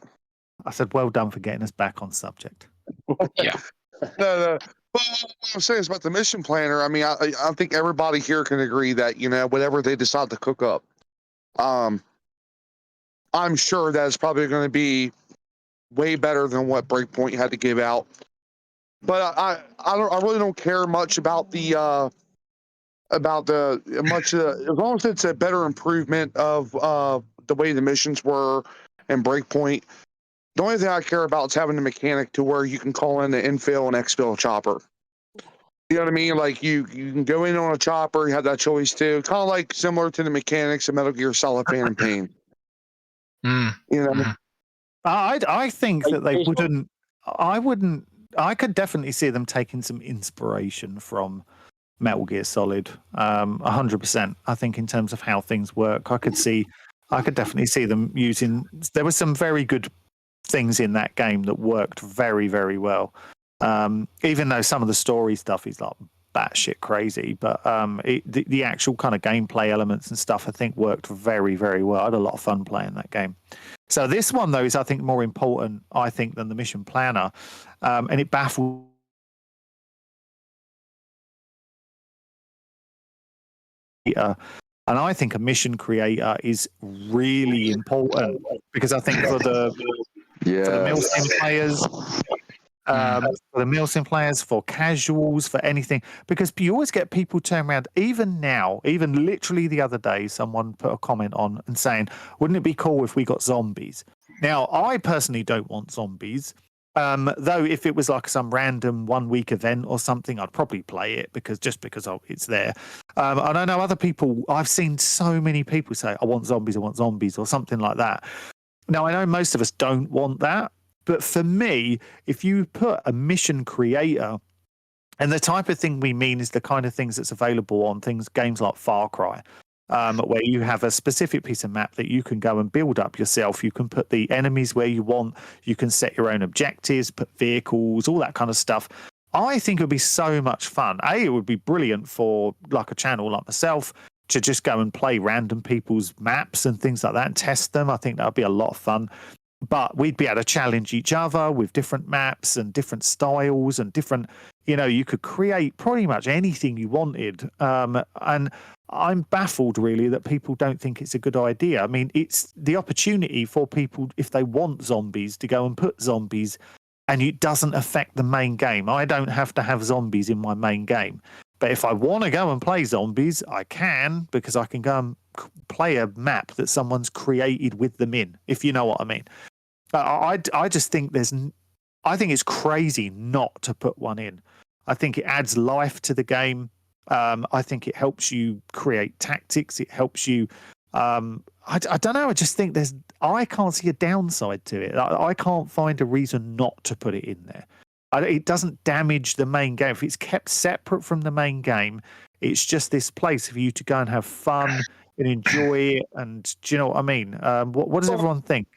I said, well done for getting us back on subject. Yeah. No. Well, what I'm saying is about the mission planner. I mean, I think everybody here can agree that, you know, whatever they decide to cook up, I'm sure that it's probably going to be way better than what Breakpoint had to give out. But I really don't care much about as long as it's a better improvement of the way the missions were in Breakpoint. The only thing I care about is having the mechanic to where you can call in the infill and exfil chopper. You know what I mean? Like you can go in on a chopper, you have that choice too. Kind of like similar to the mechanics of Metal Gear Solid Phantom Pain. You know, I think that they wouldn't. I could definitely see them taking some inspiration from Metal Gear Solid. 100%. I think in terms of how things work, I could definitely see them using. There were some very good things in that game that worked very, very well. Even though some of the story stuff is like batshit crazy. But the actual kind of gameplay elements and stuff, I think, worked very, very well. I had a lot of fun playing that game. So this one, though, is, I think, more important, I think, than the mission planner. And it baffled and I think a mission creator is really important, because I think for the milsim players, for the milsim players, for casuals, for anything, because you always get people turn around. Even now, even literally the other day, someone put a comment on and saying, "Wouldn't it be cool if we got zombies?" Now, I personally don't want zombies. Though if it was like some random 1 week event or something, I'd probably play it because it's there. And I know other people, I've seen so many people say, I want zombies, or something like that. Now, I know most of us don't want that, but for me, if you put a mission creator, and the type of thing we mean is the kind of things that's available on games like Far Cry, where you have a specific piece of map that you can go and build up yourself. You can put the enemies where you want. You can set your own objectives, put vehicles, all that kind of stuff. I think it would be so much fun. It would be brilliant for like a channel like myself to just go and play random people's maps and things like that and test them. I think that would be a lot of fun. But we'd be able to challenge each other with different maps and different styles and different, you could create pretty much anything you wanted. And I'm baffled, really, that people don't think it's a good idea. I mean, it's the opportunity for people, if they want zombies, to go and put zombies, and it doesn't affect the main game. I don't have to have zombies in my main game. But if I want to go and play zombies, I can, because I can go and play a map that someone's created with them in, if you know what I mean. I just think I think it's crazy not to put one in. I think it adds life to the game. I think it helps you create tactics. It helps you. I don't know. I just think I can't see a downside to it. I can't find a reason not to put it in there. It doesn't damage the main game. If it's kept separate from the main game, it's just this place for you to go and have fun and enjoy it. And do you know what I mean? What does everyone think?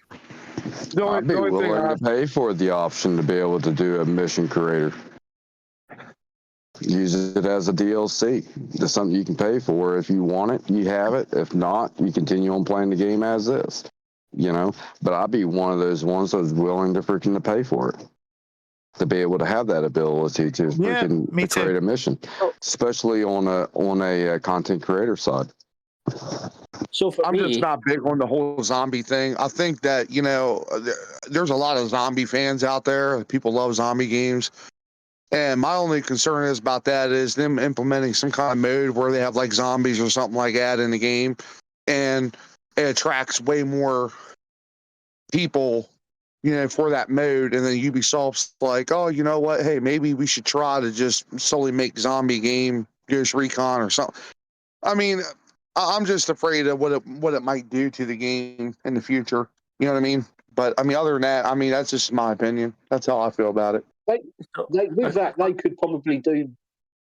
I'd be willing to pay for the option to be able to do a mission creator. Use it as a DLC. That's something you can pay for. If you want it, you have it. If not, you continue on playing the game as is. But I'd be one of those ones that's willing to freaking pay for it, to be able to have that ability to freaking create a mission, especially on a content creator side. So I'm just not big on the whole zombie thing. I think that, there's a lot of zombie fans out there. People love zombie games. And my only concern is about that is them implementing some kind of mode where they have like zombies or something like that in the game. And it attracts way more people, for that mode. And then Ubisoft's like, oh, you know what? Hey, maybe we should try to just solely make zombie game, Ghost Recon or something. I mean, I'm just afraid of what it might do to the game in the future. You know what I mean? But I mean, other than that, that's just my opinion. That's how I feel about it. With that, they could probably do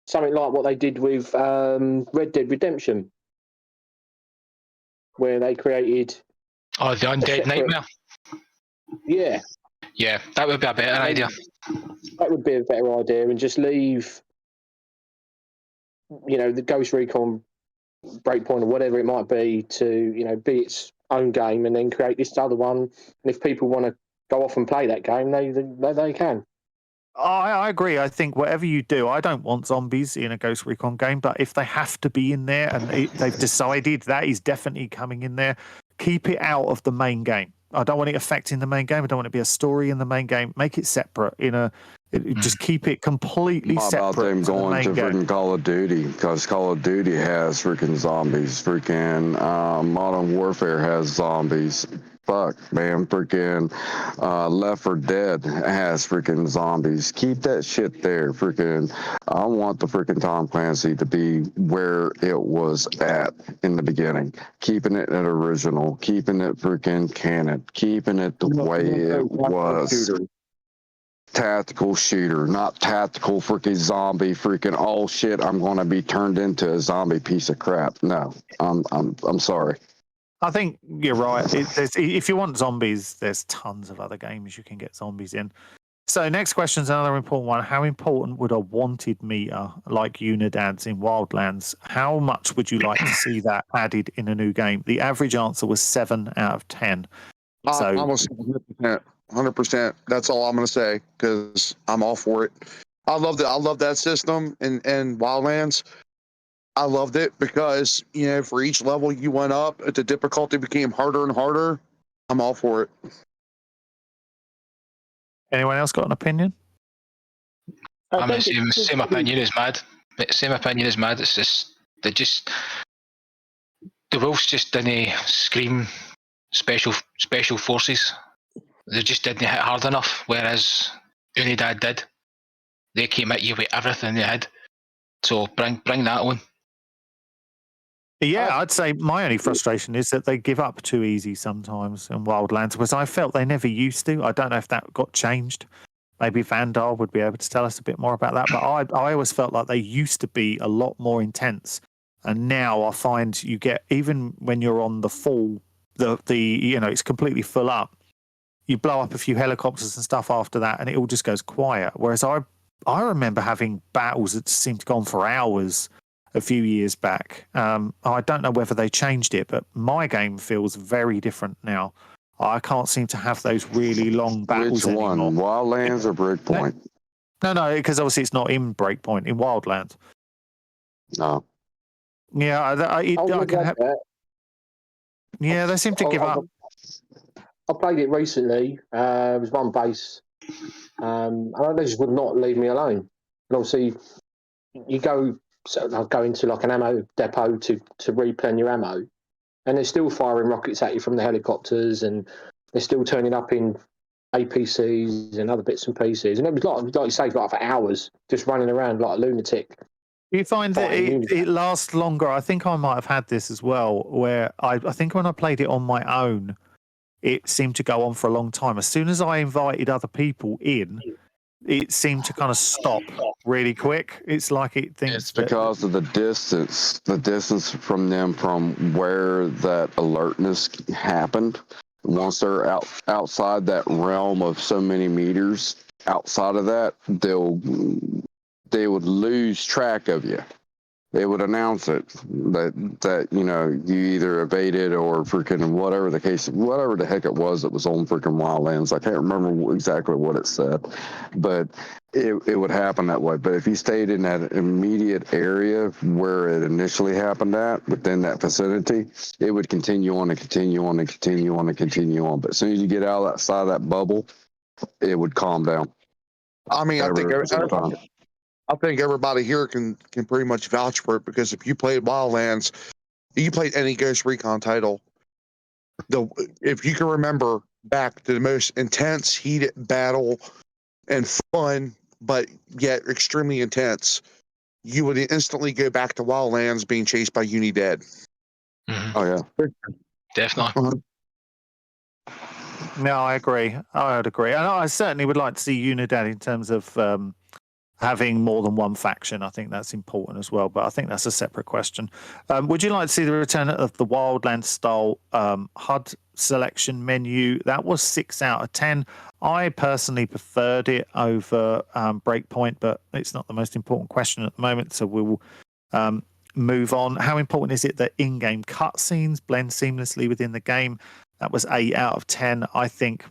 something like what they did with Red Dead Redemption, where they created the Undead Nightmare. Yeah, that would be a better idea. That would be a better idea, and just leave, the Ghost Recon Breakpoint or whatever it might be to, be its own game, and then create this other one. And if people want to go off and play that game, they can. I agree. I think whatever you do, I don't want zombies in a Ghost Recon game, but if they have to be in there and they've decided that is definitely coming in there, keep it out of the main game. I don't want it affecting the main game. I don't want it to be a story in the main game. Make it separate just keep it completely separate. How about them going to freaking Call of Duty? Because Call of Duty has freaking zombies. Freaking Modern Warfare has zombies. Fuck, man. Freaking Left 4 Dead has freaking zombies. Keep that shit there. Freaking, I want the freaking Tom Clancy to be where it was at in the beginning. Keeping it an original. Keeping it freaking canon. Keeping it the way it was. Tactical shooter, not tactical freaking zombie. Freaking oh shit, I'm gonna be turned into a zombie piece of crap. No, I'm sorry. I think you're right. If you want zombies, there's tons of other games you can get zombies in. So next question is another important one. How important would a wanted meter like Unidad's in Wildlands? How much would you like to see that added in a new game? The average answer was 7 out of 10. So almost 100%. That's all I'm going to say because I'm all for it. I love that system in Wildlands. I loved it because for each level you went up, the difficulty became harder and harder. I'm all for it. anyone else got an opinion? I'm the same opinion as Mad. Same opinion as Mad. It's just the wolves just didn't scream special forces. They just didn't hit hard enough. Whereas Unidad did. They came at you with everything they had. So bring that on. Yeah, I'd say my only frustration is that they give up too easy sometimes in Wildlands, because I felt they never used to. I don't know if that got changed. Maybe Vandal would be able to tell us a bit more about that. But I always felt like they used to be a lot more intense. And now I find you get, even when you're on the full, it's completely full up. You blow up a few helicopters and stuff after that, and it all just goes quiet. Whereas I remember having battles that seemed to go on for hours a few years back. I don't know whether they changed it, but my game feels very different now. I can't seem to have those really long battles Which one, anymore. Wildlands or Breakpoint? No, because obviously it's not in Breakpoint, in Wildlands. No. Yeah, I can have. Yeah, they seem to give up. I played it recently. It was one base, and they just would not leave me alone. And obviously, you go into like an ammo depot to replen your ammo, and they're still firing rockets at you from the helicopters, and they're still turning up in APCs and other bits and pieces. And it was like you say, like for hours, just running around like a lunatic. Do you find that it lasts longer? I think I might have had this as well, where I think when I played it on my own, it seemed to go on for a long time. As soon as I invited other people in, it seemed to kind of stop really quick. It's like it thinks it's because of the distance from them from where that alertness happened. Once they're outside that realm of so many meters outside of that, they would lose track of you. They would announce it that you either evaded or freaking whatever the heck it was that was on freaking Wildlands. I can't remember exactly what it said, but it would happen that way. But if you stayed in that immediate area where it initially happened at, within that vicinity, it would continue on and continue on and continue on and continue on. But as soon as you get outside of that bubble, it would calm down. I mean, I think everybody here can pretty much vouch for it, because if you played Wildlands, you played any Ghost Recon title, if you can remember back to the most intense, heated battle and fun, but yet extremely intense, you would instantly go back to Wildlands being chased by Unidad. Mm-hmm. Oh yeah, definitely. No, I agree. I would agree, and I certainly would like to see Unidad in terms of having more than one faction. I think that's important as well, but I think that's a separate question. Would you like to see the return of the Wildlands style HUD selection menu? That was 6 out of 10. I personally preferred it over Breakpoint, but it's not the most important question at the moment, so we will move on. How important is it that in-game cutscenes blend seamlessly within the game? That was 8 out of 10. I think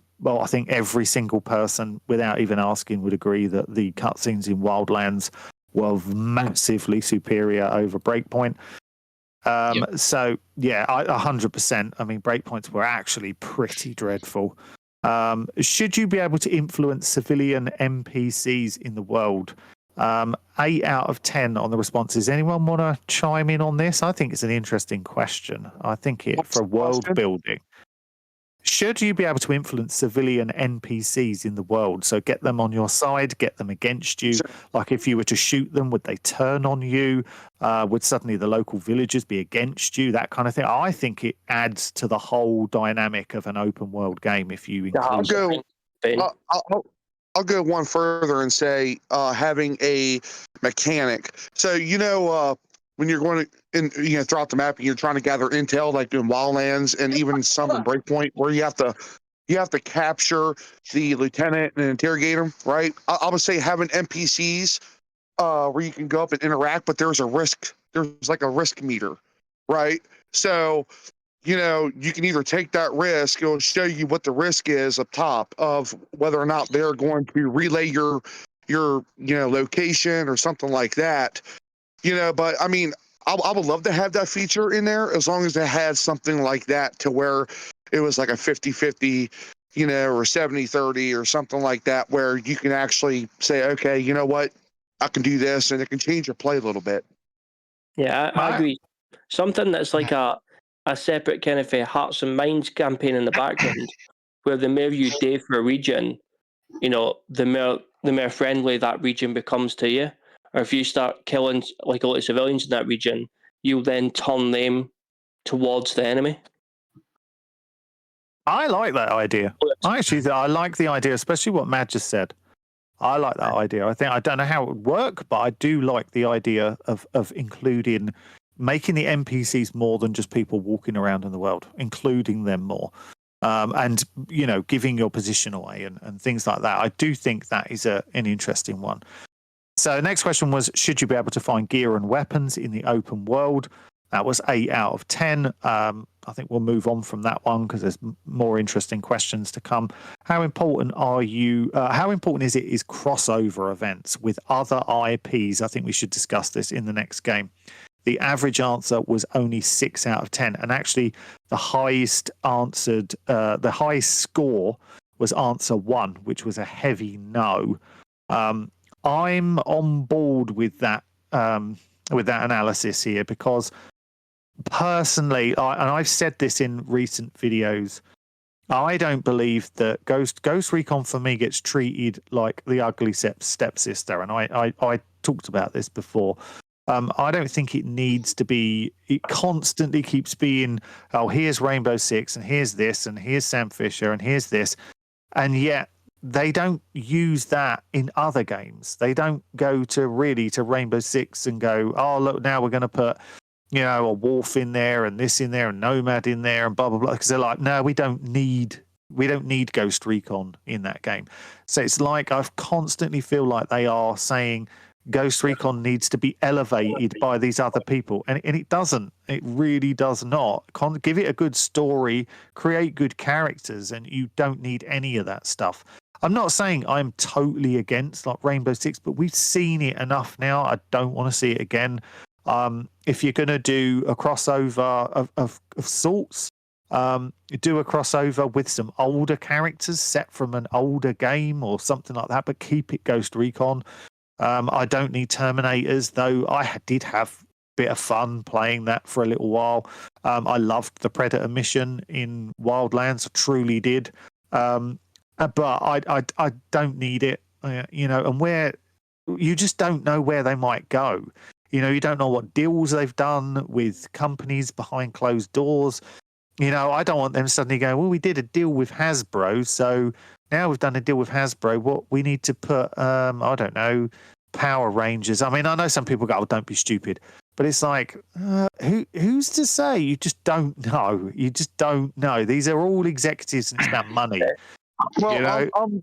every single person, without even asking, would agree that the cutscenes in Wildlands were massively superior over Breakpoint. Yep. So, yeah, 100%. I mean, Breakpoints were actually pretty dreadful. Should you be able to influence civilian NPCs in the world? 8 out of 10 on the responses. Anyone want to chime in on this? I think it's an interesting question. I think for world building. Should you be able to influence civilian NPCs in the world? So get them on your side, get them against you. Like if you were to shoot them, would they turn on you? Would suddenly the local villagers be against you? That kind of thing. I think it adds to the whole dynamic of an open world game if you include I'll go one further and say having a mechanic. So when you're going to throughout the map and you're trying to gather intel, like in Wildlands and even some in Breakpoint, where you have to you have to capture the lieutenant and interrogate him, right? I would say having NPCs where you can go up and interact, but there's like a risk meter, right? So, you know, you can either take that risk, it'll show you what the risk is up top of whether or not they're going to relay your location or something like that. But I mean, I would love to have that feature in there as long as it had something like that to where it was like a 50-50, or 70-30 or something like that, where you can actually say, okay, you know what, I can do this, and it can change your play a little bit. Yeah, I agree. Something that's like a separate kind of Hearts and Minds campaign in the background, where the more you do for a region, the more friendly that region becomes to you. Or if you start killing like a lot of civilians in that region, you'll then turn them towards the enemy. I like that idea. I like the idea, especially what Matt just said. I like that idea. I don't know how it would work, but I do like the idea of making the NPCs more than just people walking around in the world, including them more. And giving your position away and things like that. I do think that is an interesting one. So next question was, should you be able to find gear and weapons in the open world? That was 8 out of 10. I think we'll move on from that one because there's more interesting questions to come. How important is crossover events with other IPs? I think we should discuss this in the next game. The average answer was only 6 out of 10. And actually, the highest score was answer 1, which was a heavy no. I'm on board with that analysis here because personally, and I've said this in recent videos, I don't believe that Ghost Recon for me gets treated like the ugly stepsister. And I talked about this before. I don't think it needs to be. It constantly keeps being, oh, here's Rainbow Six, and here's this, and here's Sam Fisher, and here's this, and yet they don't use that in other games. They don't go to Rainbow Six and go, oh, look, now we're going to put, a Wolf in there, and this in there, and Nomad in there, and blah blah blah. Because they're like, no, we don't need Ghost Recon in that game. So it's like I constantly feel like they are saying Ghost Recon needs to be elevated by these other people, and it doesn't. It really does not. Give it a good story, create good characters, and you don't need any of that stuff. I'm not saying I'm totally against like Rainbow Six, but we've seen it enough now. I don't want to see it again. If you're going to do a crossover of sorts, do a crossover with some older characters set from an older game or something like that, but keep it Ghost Recon. I don't need Terminators, though I did have a bit of fun playing that for a little while. I loved the Predator mission in Wildlands, I truly did. But I don't need it, and where you just don't know where they might go. You don't know what deals they've done with companies behind closed doors. I don't want them suddenly going, well, we did a deal with Hasbro, so now we've done a deal with Hasbro. What we need to put, I don't know, Power Rangers. I mean, I know some people go, oh, don't be stupid. But it's like, who's to say? You just don't know. You just don't know. These are all executives and it's about money. Well, I'm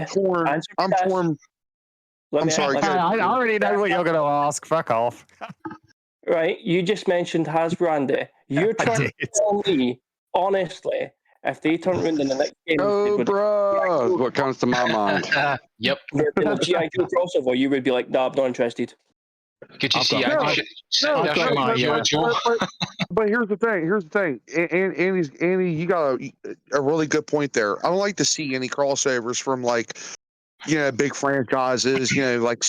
torn. I'm torn. I'm sorry. I already know what you're going to ask. Fuck off. Right, you just mentioned Hasbro, Andy. You're trying to tell me, honestly, if they turn around in the next game... Oh, bro! What comes to my mind. Yep. The G.I. Joe crossover, you would be like, no, I'm not interested. Could you see? But here's the thing. And Andy, you got a really good point there. I don't like to see any crossovers from big franchises, like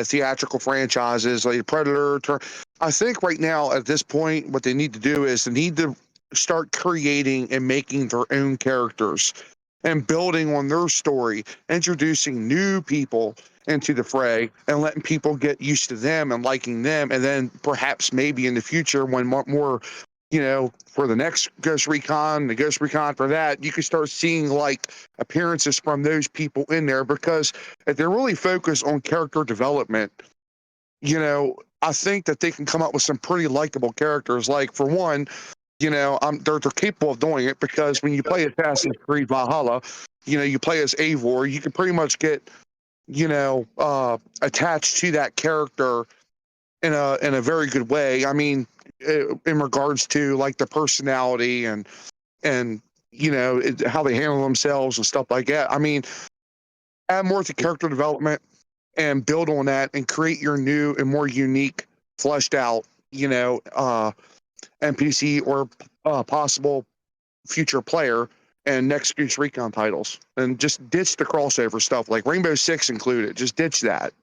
theatrical franchises like Predator. I think right now at this point, what they need to do is they need to start creating and making their own characters and building on their story, introducing new people into the fray and letting people get used to them and liking them. And then perhaps maybe in the future, when more, for the next Ghost Recon, the Ghost Recon for that, you can start seeing appearances from those people in there, because if they're really focused on character development, I think that they can come up with some pretty likable characters. Like, for one, they're capable of doing it, because when you play Assassin's Creed Valhalla, you play as Eivor, you can pretty much get, attached to that character in a very good way. I mean, in regards to like the personality and how they handle themselves and stuff like that. I mean, add more to character development and build on that and create your new and more unique, fleshed out, NPC or possible future player and next Goose Recon titles, and just ditch the crossover stuff like Rainbow Six included. Just ditch that.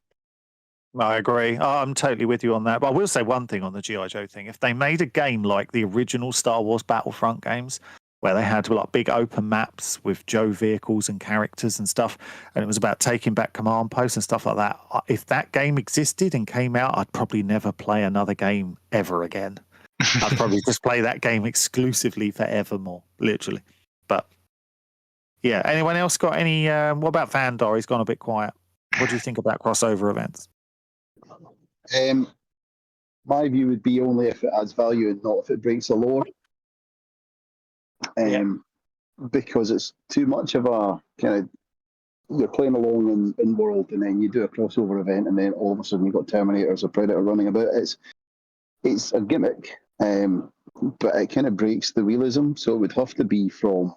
I agree. I'm totally with you on that. But I will say one thing on the G.I. Joe thing. If they made a game like the original Star Wars Battlefront games, where they had like big open maps with Joe vehicles and characters and stuff, and it was about taking back command posts and stuff like that, if that game existed and came out, I'd probably never play another game ever again. I'd probably just play that game exclusively forevermore, literally. But yeah, anyone else got any? What about Vandor? He's gone a bit quiet. What do you think about crossover events? My view would be only if it adds value and not if it breaks the lore. Because it's too much of a kind of, you're playing along in world and then you do a crossover event and then all of a sudden you've got Terminators or Predator running about. It's a gimmick, but it kind of breaks the realism. So it would have to be from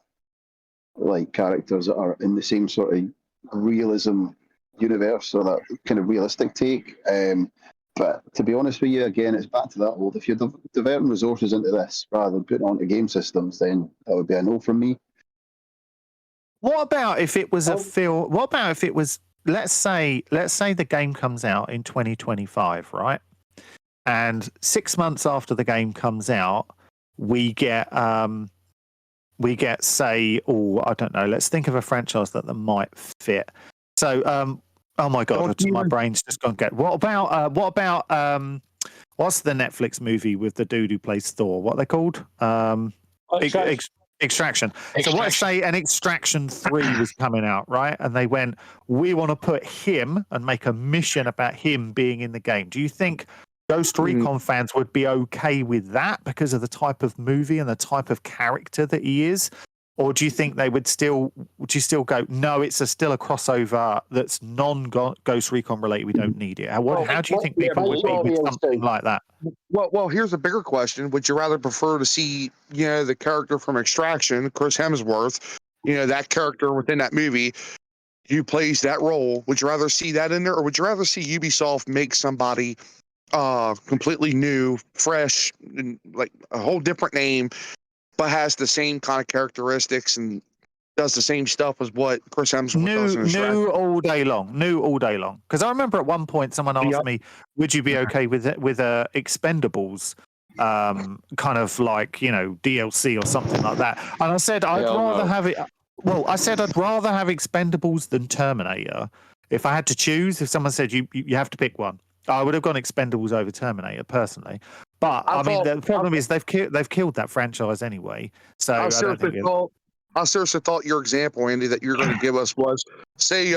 like characters that are in the same sort of realism universe or that kind of realistic take. But to be honest with you, again, it's back to that old. If you're diverting resources into this rather than putting onto game systems, then that would be a no from me. What about if it was a film? What about if it was, let's say the game comes out in 2025, right? And 6 months after the game comes out, we get say, I don't know, let's think of a franchise that might fit. So, oh my God, my brain's just gone get. What about what's the Netflix movie with the dude who plays Thor? What are they called? Extraction. So let's say an Extraction 3 was coming out, right? And they went, we want to put him and make a mission about him being in the game. Do you think Ghost Recon fans would be okay with that because of the type of movie and the type of character that he is? Or do you think they would still go, no, it's still a crossover that's non-Ghost Recon related, we don't need it? How do you think people would be with something like that? Well, here's a bigger question. Would you rather prefer to see, the character from Extraction, Chris Hemsworth, that character within that movie, who plays that role? Would you rather see that in there, or would you rather see Ubisoft make somebody completely new, fresh, and like a whole different name, but has the same kind of characteristics and does the same stuff as what Chris Hemsworth does? New all day long. Because I remember at one point someone asked me, "Would you be okay with Expendables, kind of like DLC or something like that?" And I said I'd rather have it. Well, I said I'd rather have Expendables than Terminator. If I had to choose, if someone said you have to pick one, I would have gone Expendables over Terminator personally. But I mean, the problem is they've killed that franchise anyway. So I seriously thought your example, Andy, that you're going to give us was, say,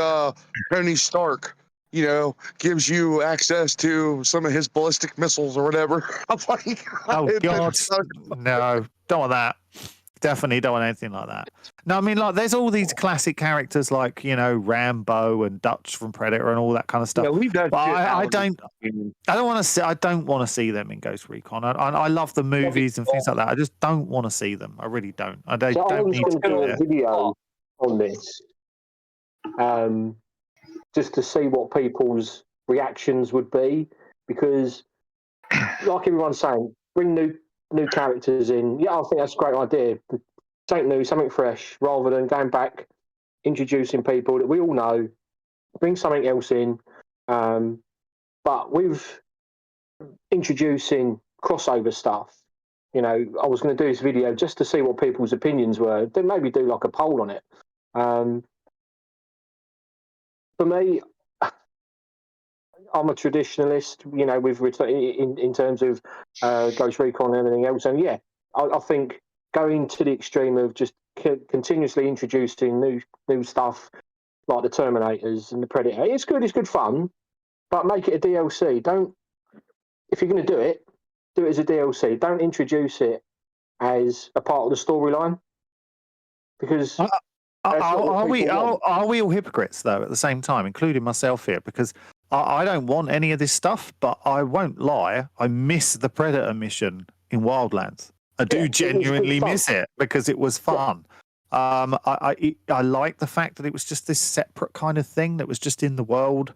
Tony Stark, gives you access to some of his ballistic missiles or whatever. I'm like, oh God, no, don't want that. Definitely don't want anything like that. No, I mean, like, there's all these classic characters like, Rambo and Dutch from Predator and all that kind of stuff. Yeah, but I don't want to see them in Ghost Recon. I love the movies and things like that. I just don't want to see them. I really don't. I don't need to do a video on this, just to see what people's reactions would be, because, like everyone's saying, bring new characters in. Yeah, I think that's a great idea. Something new, something fresh, rather than going back, introducing people that we all know, bring something else in. But with introducing crossover stuff, I was going to do this video just to see what people's opinions were. Then maybe do like a poll on it. For me, I'm a traditionalist, with in terms of Ghost Recon and everything else. And yeah, I think going to the extreme of just continuously introducing new stuff like the Terminators and the Predator, it's good fun, but make it a DLC. If you're going to do it as a DLC. Don't introduce it as a part of the storyline? Because are we all hypocrites though at the same time, including myself here? Because I don't want any of this stuff, but I won't lie. I miss the Predator mission in Wildlands. I do genuinely miss it because it was fun. I like the fact that it was just this separate kind of thing that was just in the world,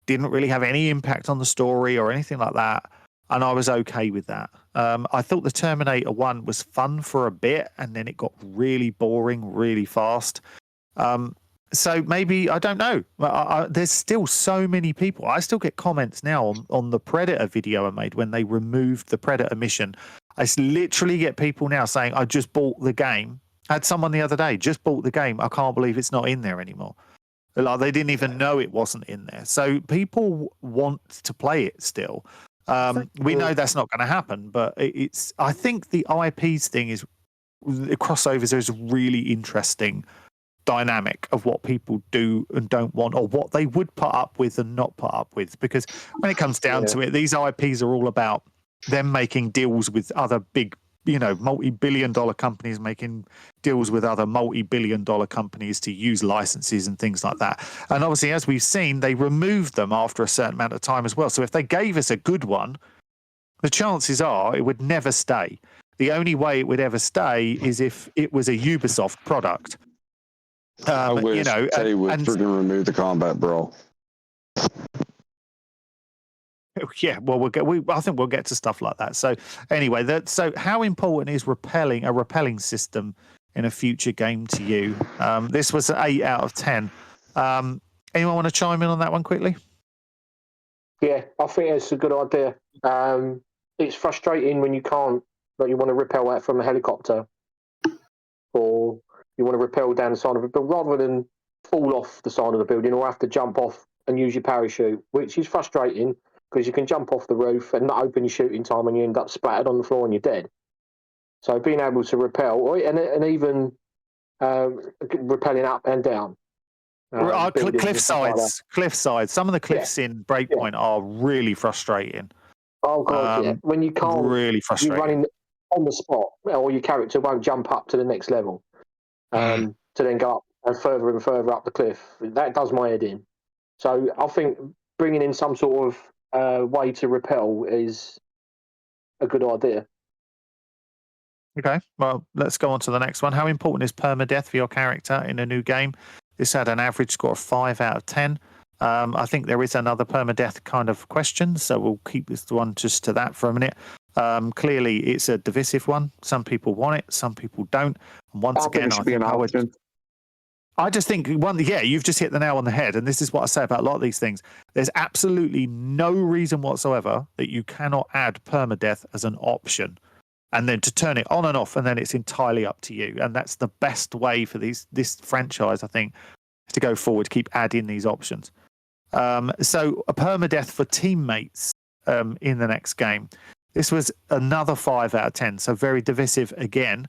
didn't really have any impact on the story or anything like that, and I was okay with that. I thought the Terminator 1 was fun for a bit, and then it got really boring really fast. So maybe, I don't know. There's still so many people. I still get comments now on the Predator video I made when they removed the Predator mission. I literally get people now saying, I just bought the game. I had someone the other day, just bought the game. I can't believe it's not in there anymore. Like, they didn't even know it wasn't in there. So people want to play it still. We know that's not going to happen, but I think the IPs thing is, the crossovers is a really interesting dynamic of what people do and don't want, or what they would put up with and not put up with. Because when it comes down to it, these IPs are all about them making deals with other big, multi-billion-dollar companies, making deals with other multi-billion-dollar companies to use licenses and things like that. And obviously, as we've seen, they removed them after a certain amount of time as well. So if they gave us a good one, the chances are it would never stay. The only way it would ever stay is if it was a Ubisoft product. I wish they would freaking remove the combat brawl. Yeah, well, I think we'll get to stuff like that. So anyway, so how important is a repelling system in a future game to you? This was an 8 out of 10. Anyone want to chime in on that one quickly? Yeah, I think it's a good idea. It's frustrating when you can't, like, you want to repel out from a helicopter, or you want to repel down the side of it, but rather than fall off the side of the building or have to jump off and use your parachute, which is frustrating because you can jump off the roof and not open your shooting time and you end up splattered on the floor and you're dead. So being able to repel, and even repelling up and down. Cliff sides. Some of the cliffs in Breakpoint are really frustrating. Oh god, when you can't, really frustrating. You're running on the spot, or your character won't jump up to the next level, to then go up and further up the cliff. That does my head in. So I think bringing in some sort of way to repel is a good idea. Okay, well, let's go on to the next one. How important is permadeath for your character in a new game? This had an average score of 5 out of 10. I think there is another permadeath kind of question, so we'll keep this one just to that for a minute. Clearly, it's a divisive one. Some people want it, some people don't. And once again, I just think you've just hit the nail on the head. And this is what I say about a lot of these things. There's absolutely no reason whatsoever that you cannot add permadeath as an option, and then to turn it on and off, and then it's entirely up to you. And that's the best way for this franchise, I think, to go forward, keep adding these options. So a permadeath for teammates in the next game. This was another 5 out of 10, so very divisive again.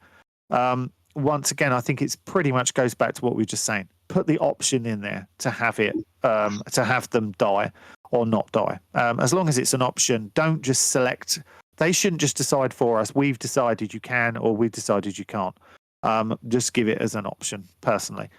Once again, I think it's pretty much goes back to what we were just saying. Put the option in there to have it, to have them die or not die. As long as it's an option, don't just select. They shouldn't just decide for us. We've decided you can, or we've decided you can't. Just give it as an option, personally.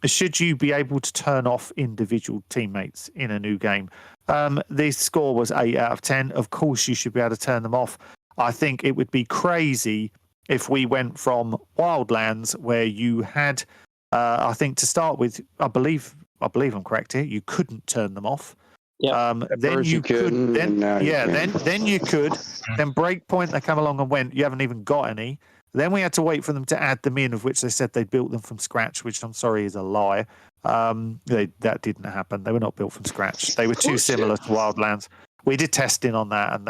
Should you be able to turn off individual teammates in a new game? The score was 8 out of 10. Of course, you should be able to turn them off. I think it would be crazy if we went from Wildlands, where you had, I think to start with, I believe I'm correct here, you couldn't turn them off. Yeah. Then you could. Then you could. Then Breakpoint, they come along and went, you haven't even got any. Then we had to wait for them to add them in, of which they said they built them from scratch, which I'm sorry is a lie. That didn't happen. They were not built from scratch. They were too similar to Wildlands. We did testing on that, and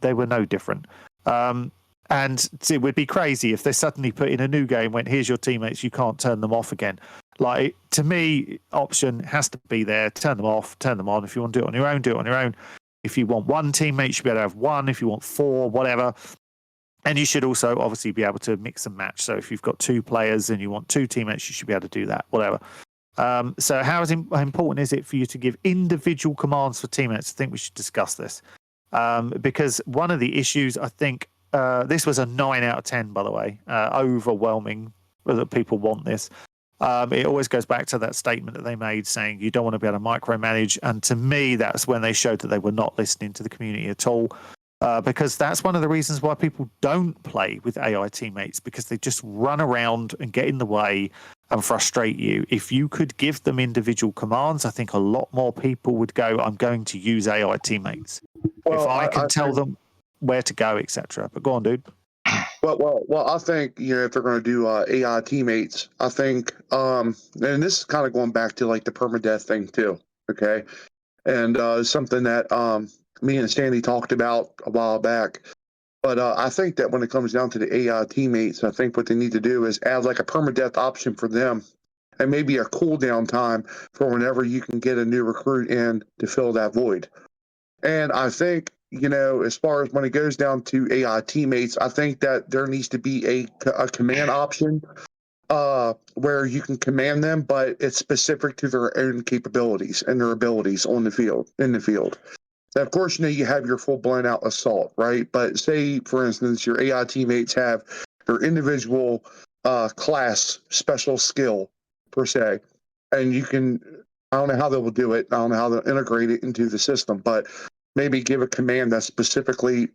they were no different. And it would be crazy if they suddenly put in a new game, went, here's your teammates, you can't turn them off again. Like, to me, option has to be there. Turn them off, turn them on. If you want to do it on your own, do it on your own. If you want one teammate, you should be able to have one. If you want 4, whatever. And you should also obviously be able to mix and match. So if you've got 2 players and you want 2 teammates, you should be able to do that, whatever. So how important is it for you to give individual commands for teammates? I think we should discuss this. Because one of the issues, I think, this was a 9 out of 10, by the way. Overwhelming that people want this. It always goes back to that statement that they made saying you don't want to be able to micromanage. And to me, that's when they showed that they were not listening to the community at all. Because that's one of the reasons why people don't play with AI teammates, because they just run around and get in the way and frustrate you. If you could give them individual commands, I think a lot more people would go, I'm going to use AI teammates. Well, if I can tell them where to go, etc. But go on, dude. Well, I think, if they're going to do AI teammates, I think, and this is kind of going back to like the permadeath thing too, okay? And something that me and Sandy talked about a while back. But I think that when it comes down to the AI teammates, I think what they need to do is add like a permadeath option for them, and maybe a cooldown time for whenever you can get a new recruit in to fill that void. And I think, as far as when it goes down to AI teammates, I think that there needs to be a command option where you can command them, but it's specific to their own capabilities and their abilities in the field. Now, of course, you have your full blown out assault, right? But say, for instance, your AI teammates have their individual class special skill per se, and you can, I don't know how they will do it. I don't know how they'll integrate it into the system, but maybe give a command that's specifically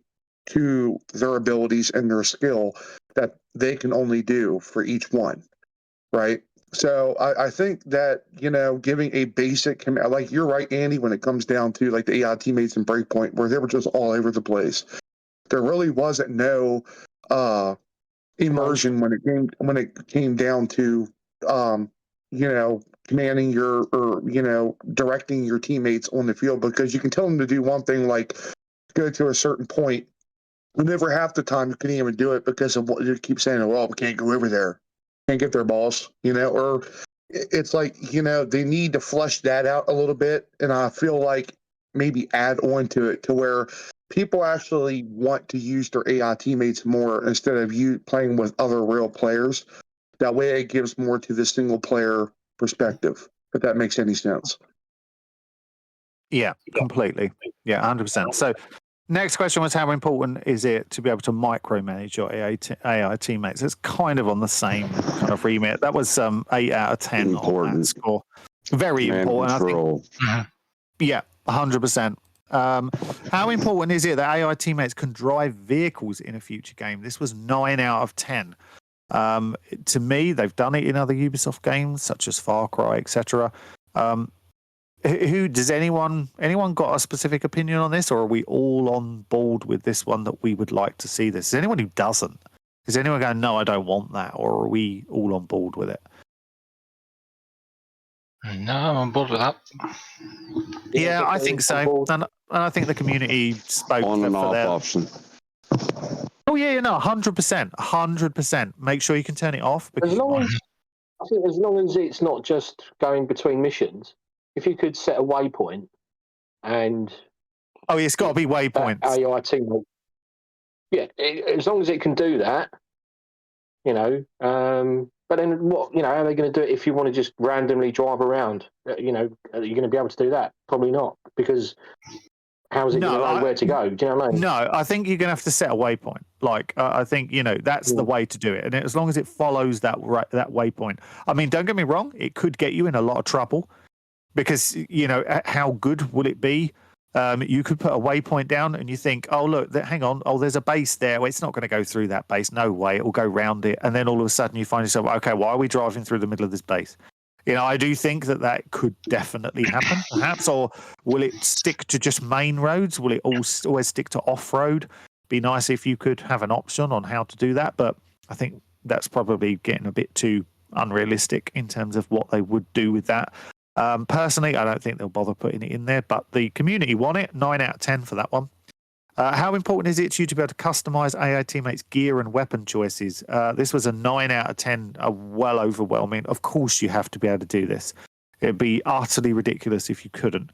to their abilities and their skill that they can only do for each one, right? So I think that, giving a basic command, like you're right, Andy, when it comes down to like the AI teammates and Breakpoint, where they were just all over the place. There really wasn't no immersion when it came down to commanding directing your teammates on the field, because you can tell them to do one thing, like go to a certain point, and never half the time you couldn't even do it because of what you keep saying, well, we can't go over there. Can't get their balls, or it's like, they need to flesh that out a little bit. And I feel like maybe add on to it to where people actually want to use their AI teammates more instead of you playing with other real players. That way it gives more to the single player perspective, if that makes any sense. Yeah, completely. Yeah, 100%. So next question was, how important is it to be able to micromanage your AI teammates? It's kind of on the same kind of remit. That was 8 out of 10 important. on that score. Very important. Control. I think, yeah, 100%. How important is it that AI teammates can drive vehicles in a future game? This was 9 out of 10. To me, they've done it in other Ubisoft games, such as Far Cry, etc. Who does anyone got a specific opinion on this, or are we all on board with this one that we would like to see this? Is anyone who doesn't? Is anyone going, no, I don't want that, or are we all on board with it? No, I'm on board with that. Yeah, I think so, and I think the community spoke on and off their option. Oh yeah, no, 100%. Make sure you can turn it off. As long as it's not just going between missions. If you could set a waypoint and it's got to be waypoints. AI teammate. Yeah, as long as it can do that, But then what? How are they going to do it if you want to just randomly drive around? Are you going to be able to do that? Probably not, because how's it going to know where to go? Do you know what I mean? No, I think you're going to have to set a waypoint. Like, I think, that's the way to do it. And as long as it follows that waypoint. I mean, don't get me wrong, it could get you in a lot of trouble because, how good will it be? You could put a waypoint down and you think, oh, look, hang on. Oh, there's a base there. Well, it's not going to go through that base. No way. It will go round it. And then all of a sudden you find yourself, okay, why are we driving through the middle of this base? I do think that could definitely happen, perhaps. Or will it stick to just main roads? Will it always stick to off-road? Be nice if you could have an option on how to do that. But I think that's probably getting a bit too unrealistic in terms of what they would do with that. Personally, I don't think they'll bother putting it in there, but the community want it. 9 out of 10 for that one. How important is it to you to be able to customize AI teammates' gear and weapon choices? This was a 9 out of 10, well overwhelming. Of course, you have to be able to do this. It'd be utterly ridiculous if you couldn't.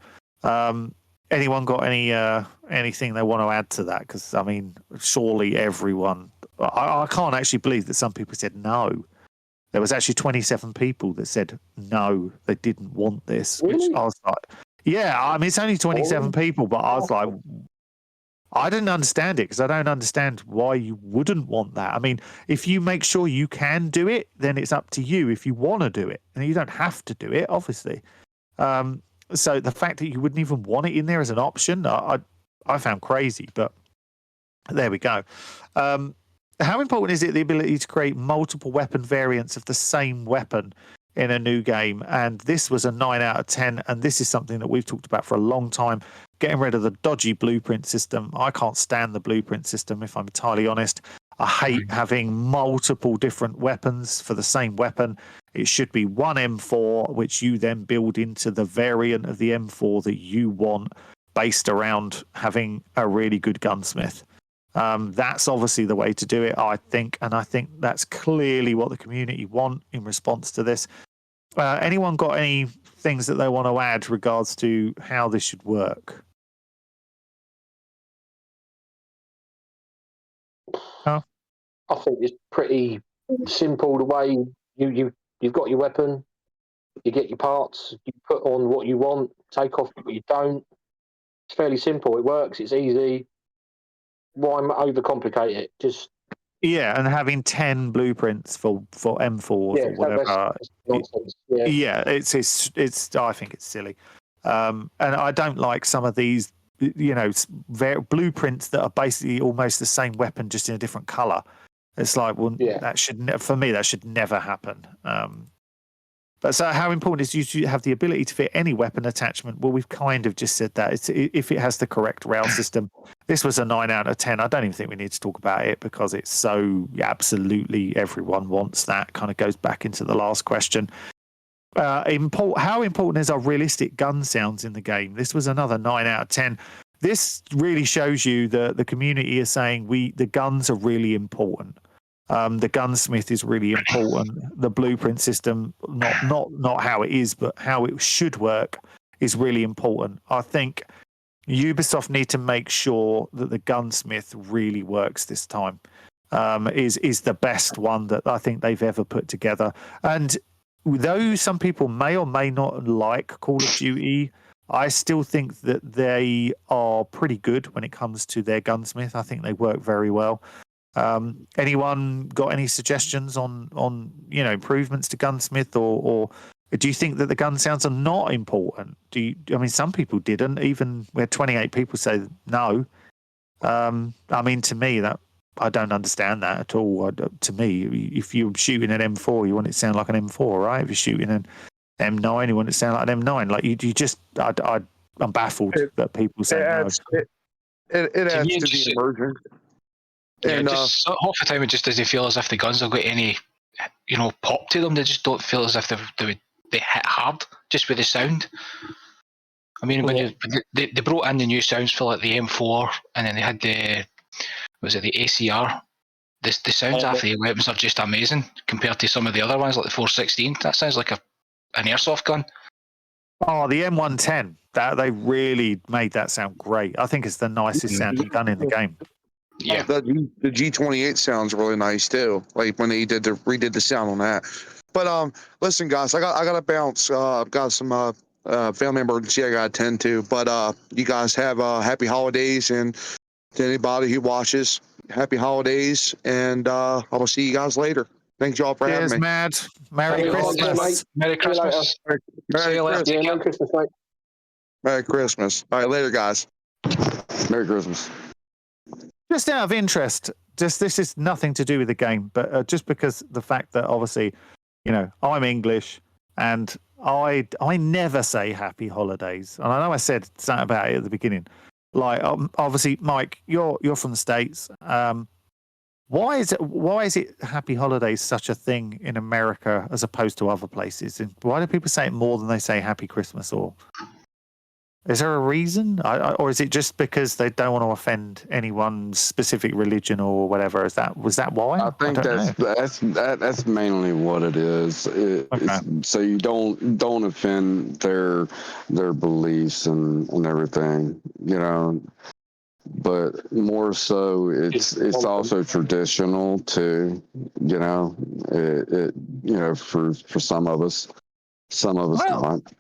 Anyone got anything they want to add to that? Because, I mean, surely everyone... I can't actually believe that some people said no. There was actually 27 people that said no, they didn't want this. Really? Which I was like, yeah, I mean, it's only 27 people, but I was like, I didn't understand it because I don't understand why you wouldn't want that. I mean, if you make sure you can do it, then it's up to you if you want to do it. And you don't have to do it, obviously. So the fact that you wouldn't even want it in there as an option, I found crazy, but there we go. How important is it the ability to create multiple weapon variants of the same weapon in a new game? And this was a 9 out of 10. And this is something that we've talked about for a long time. Getting rid of the dodgy blueprint system. I can't stand the blueprint system, if I'm entirely honest. I hate having multiple different weapons for the same weapon. It should be one M4, which you then build into the variant of the M4 that you want, based around having a really good gunsmith. That's obviously the way to do it, I think. And I think that's clearly what the community want in response to this. Anyone got any things that they want to add regards to how this should work? I think it's pretty simple the way you've got your weapon, you get your parts, you put on what you want, take off what you don't. It's fairly simple. It works. It's easy. Why overcomplicate it? Just and having 10 blueprints for M4s or whatever. That's nonsense. Yeah, it's. I think it's silly, and I don't like some of these, blueprints that are basically almost the same weapon just in a different color. It's like, well, that should for me that should never happen. But so, how important is you to have the ability to fit any weapon attachment? Well, we've kind of just said that. It's if it has the correct rail system. This was a 9 out of 10. I don't even think we need to talk about it because it's so absolutely everyone wants that. Kind of goes back into the last question. How important is our realistic gun sounds in the game? This was another 9 out of 10. This really shows you that the community is saying the guns are really important. The gunsmith is really important. The blueprint system, not how it is, but how it should work, is really important. I think Ubisoft need to make sure that the gunsmith really works this time. Is the best one that I think they've ever put together. And though some people may or may not like Call of Duty, I still think that they are pretty good when it comes to their gunsmith. I think they work very well. Anyone got any suggestions on improvements to gunsmith, or do you think that the gun sounds are not important? Some people didn't. Even we had 28 people say no. To me, that I don't understand that at all. To me, if you're shooting an M4, you want it to sound like an M4, right? If you're shooting an M9, you want it to sound like an M9. Like you just, I'm baffled that people say no. It adds to the immersion. Yeah, and just half the time it just doesn't feel as if the guns have got any, pop to them. They just don't feel as if they hit hard just with the sound. I mean, when they brought in the new sounds for like the M4, and then they had the ACR. The sounds after the weapons are just amazing compared to some of the other ones like the 416. That sounds like an airsoft gun. Oh, the M110. That they really made that sound great. I think it's the nicest sounding gun in the game. Yeah, the G28 sounds really nice too. Like when they redid the sound on that. But listen, guys, I gotta bounce. I've got some family emergency I gotta attend to. But you guys have happy holidays, and to anybody who watches, happy holidays, and I will see you guys later. Thanks y'all for having me. Mad. Merry Christmas. Merry Christmas. Merry Christmas. Yeah, Merry Christmas, mate. Merry Christmas. All right, later, guys. Merry Christmas. Just out of interest, this is nothing to do with the game, but just because the fact that obviously, I'm English and I never say happy holidays. And I know I said something about it at the beginning. Like, obviously, Mike, you're from the States. Why is it happy holidays such a thing in America as opposed to other places? And why do people say it more than they say happy Christmas? Or is there a reason, or is it just because they don't want to offend anyone's specific religion or whatever? Was that why? I think that's mainly what it is. So you don't offend their beliefs and everything, But more so, it's also traditional too, for some of us. Some of us don't.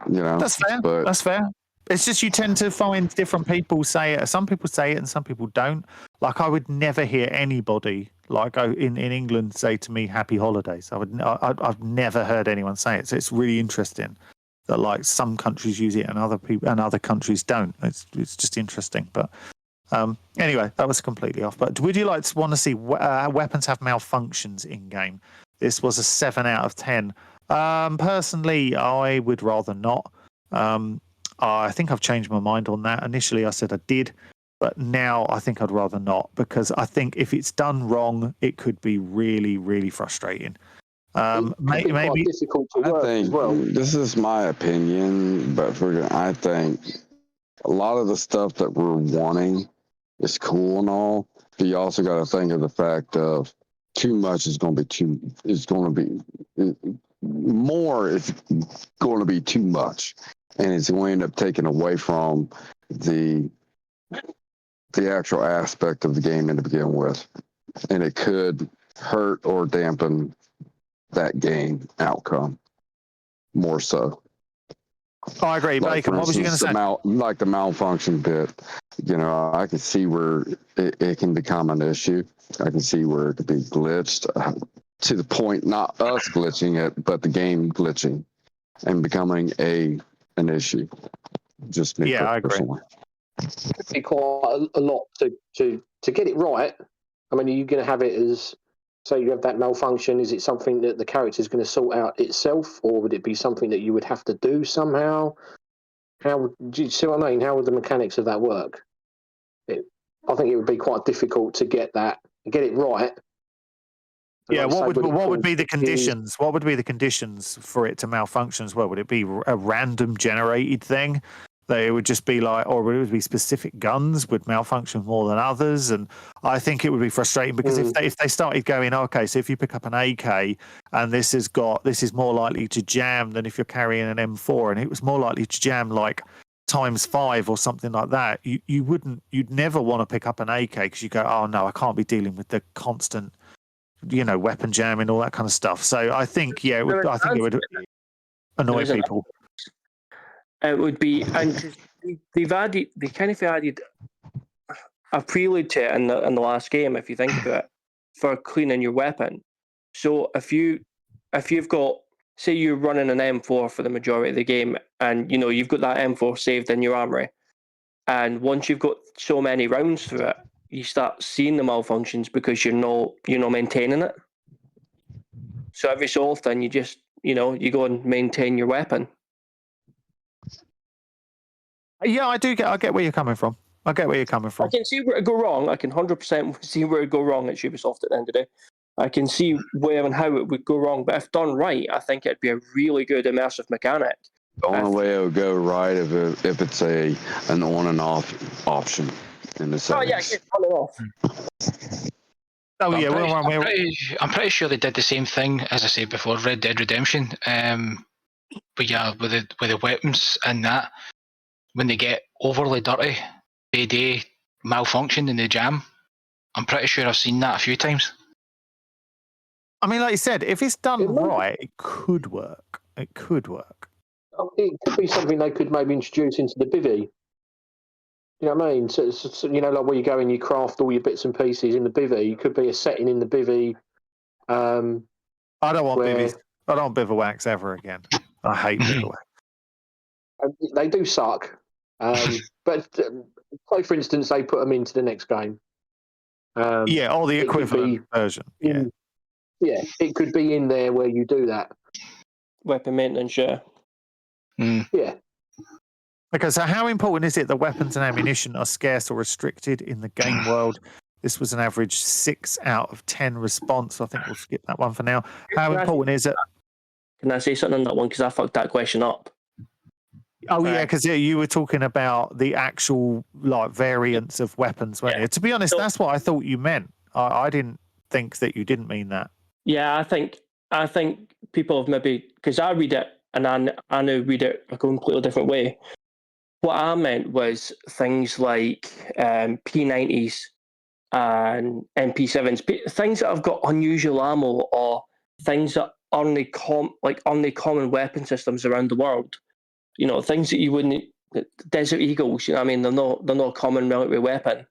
That's fair. But, that's fair. It's just you tend to find different people say it. Some people say it and some people don't. Like I would never hear anybody like in England say to me "Happy Holidays." I've never heard anyone say it. So it's really interesting that like some countries use it and other countries don't. It's just interesting. But anyway, that was completely off. But would you want to see weapons have malfunctions in game? This was a 7 out of 10. Personally, I would rather not. I think I've changed my mind on that. Initially, I said I did, but now I think I'd rather not, because I think if it's done wrong, it could be really, really frustrating. Maybe difficult to work I think as well. this is my opinion, but I think a lot of the stuff that we're wanting is cool and all, but you also got to think of the fact of too much is going to be more is going to be too much, and it's going to end up taking away from the actual aspect of the game to begin with, and it could hurt or dampen that game outcome more so. Oh, I agree. Like, Bacon, what was you going to say? Like the malfunction bit, I can see where it can become an issue. I can see where it could be glitched to the point, not us glitching it, but the game glitching and becoming an issue. Just me personally. It could be quite a lot to get it right. I mean, are you going to have it as, say you have that malfunction, is it something that the character is going to sort out itself, or would it be something that you would have to do somehow? Do you see what I mean? How would the mechanics of that work? I think it would be quite difficult to get it right. Yeah, what would be the conditions? What would be the conditions for it to malfunction as well? Would it be a random generated thing? They would just be like, or would it be specific guns would malfunction more than others? And I think it would be frustrating because if they started going, okay, so if you pick up an AK and this is more likely to jam than if you're carrying an M4, and it was more likely to jam like ×5 or something like that, you'd never want to pick up an AK because you go, oh no, I can't be dealing with the constant, weapon jamming, all that kind of stuff. So I think, it would annoy people. It would be, and they kind of added a prelude to it in the last game, if you think about it, for cleaning your weapon. So if you've got, say you're running an M4 for the majority of the game, and you've got that M4 saved in your armory, and once you've got so many rounds through it, you start seeing the malfunctions because you're not maintaining it. So every so often you just you go and maintain your weapon. Yeah, I get where you're coming from. I can see where it go wrong. I can 100% see where it go wrong at Ubisoft at the end of the day. I can see where and how it would go wrong, but if done right, I think it'd be a really good immersive mechanic. The only way it would go right if it's an on and off option in the settings. Oh yeah, it's on and off. I'm pretty sure they did the same thing as I said before, Red Dead Redemption. But yeah, with the weapons and that, when they get overly dirty, they malfunction and they jam. I'm pretty sure I've seen that a few times. I mean, like you said, if it's done right, it could work. It could work. It could be something they could maybe introduce into the bivvy. You know what I mean? So like where you go and you craft all your bits and pieces in the bivvy. It could be a setting in the bivvy. I don't want bivvies. I don't want bivouacs ever again. I hate bivouacs. They do suck. But like for instance, they put them into the next game. Or the equivalent version. Yeah, it could be in there where you do that. Weapon maintenance, yeah. Yeah. Okay, so how important is it that weapons and ammunition are scarce or restricted in the game world? This was an average 6 out of 10 response. I think we'll skip that one for now. How important is it? Can I say something on that one? Because I fucked that question up. Oh, yeah, because you were talking about the actual variants of weapons, weren't you? To be honest, that's what I thought you meant. I didn't think that you didn't mean that. Yeah, I think people have maybe, because I read it and I now read it a completely different way. What I meant was things like P90s and MP7s, things that have got unusual ammo or things that aren't common weapon systems around the world. Things that you wouldn't Desert Eagles, you know what I mean? They're not a common military weapon.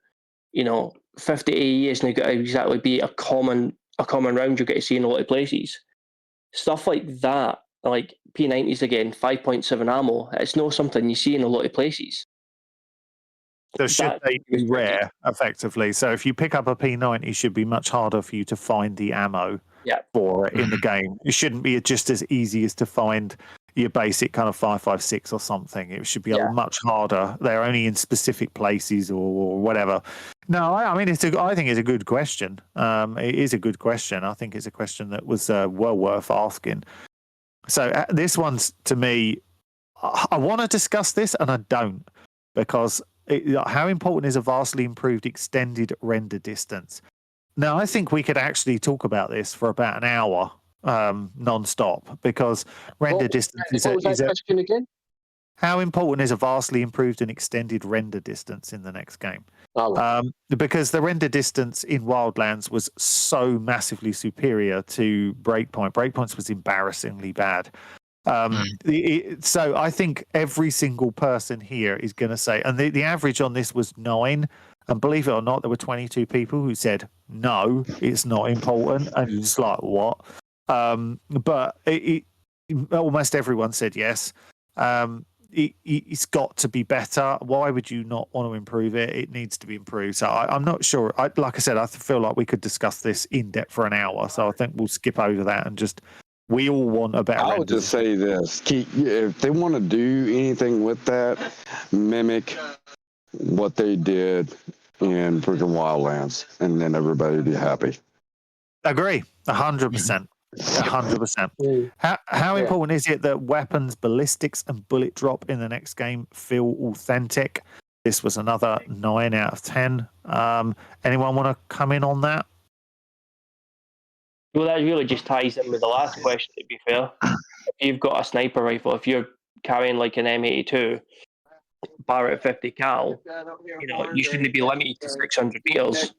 50 AE isn't going to exactly be a common round you get to see in a lot of places. Stuff like that, like P90s again, 5.7 ammo, it's not something you see in a lot of places. So should they be rare, effectively? So if you pick up a P90, it should be much harder for you to find the ammo for it in the game. It shouldn't be just as easy as to find your basic kind of 5.56 or something. It should be much harder. They're only in specific places or whatever. No, I mean, I think it's a good question. It is a good question. I think it's a question that was well worth asking. So this one's, to me, I want to discuss this and I don't, because how important is a vastly improved extended render distance? Now, I think we could actually talk about this for about an hour non-stop, because render distance is what was that question again? How important is a vastly improved and extended render distance in the next game? Because the render distance in Wildlands was so massively superior to Breakpoint. Breakpoint's was embarrassingly bad. So I think every single person here is going to say, and the average on this was 9, and believe it or not, there were 22 people who said no, it's not important, and it's like, what? But almost everyone said yes. It's got to be better. Why would you not want to improve it? It needs to be improved. So I'm not sure. Like I said, I feel like we could discuss this in depth for an hour. So I think we'll skip over that and just, we all want a better. I would just say this: if they want to do anything with that, mimic what they did in freaking Wildlands, and then everybody would be happy. Agree, 100%. 100%. How important is it that weapons, ballistics, and bullet drop in the next game feel authentic? This was another 9 out of 10. Anyone want to come in on that? Well, that really just ties in with the last question, to be fair. If you've got a sniper rifle, if you're carrying like an M82, Barrett 50 cal, you shouldn't be limited to 600 meters.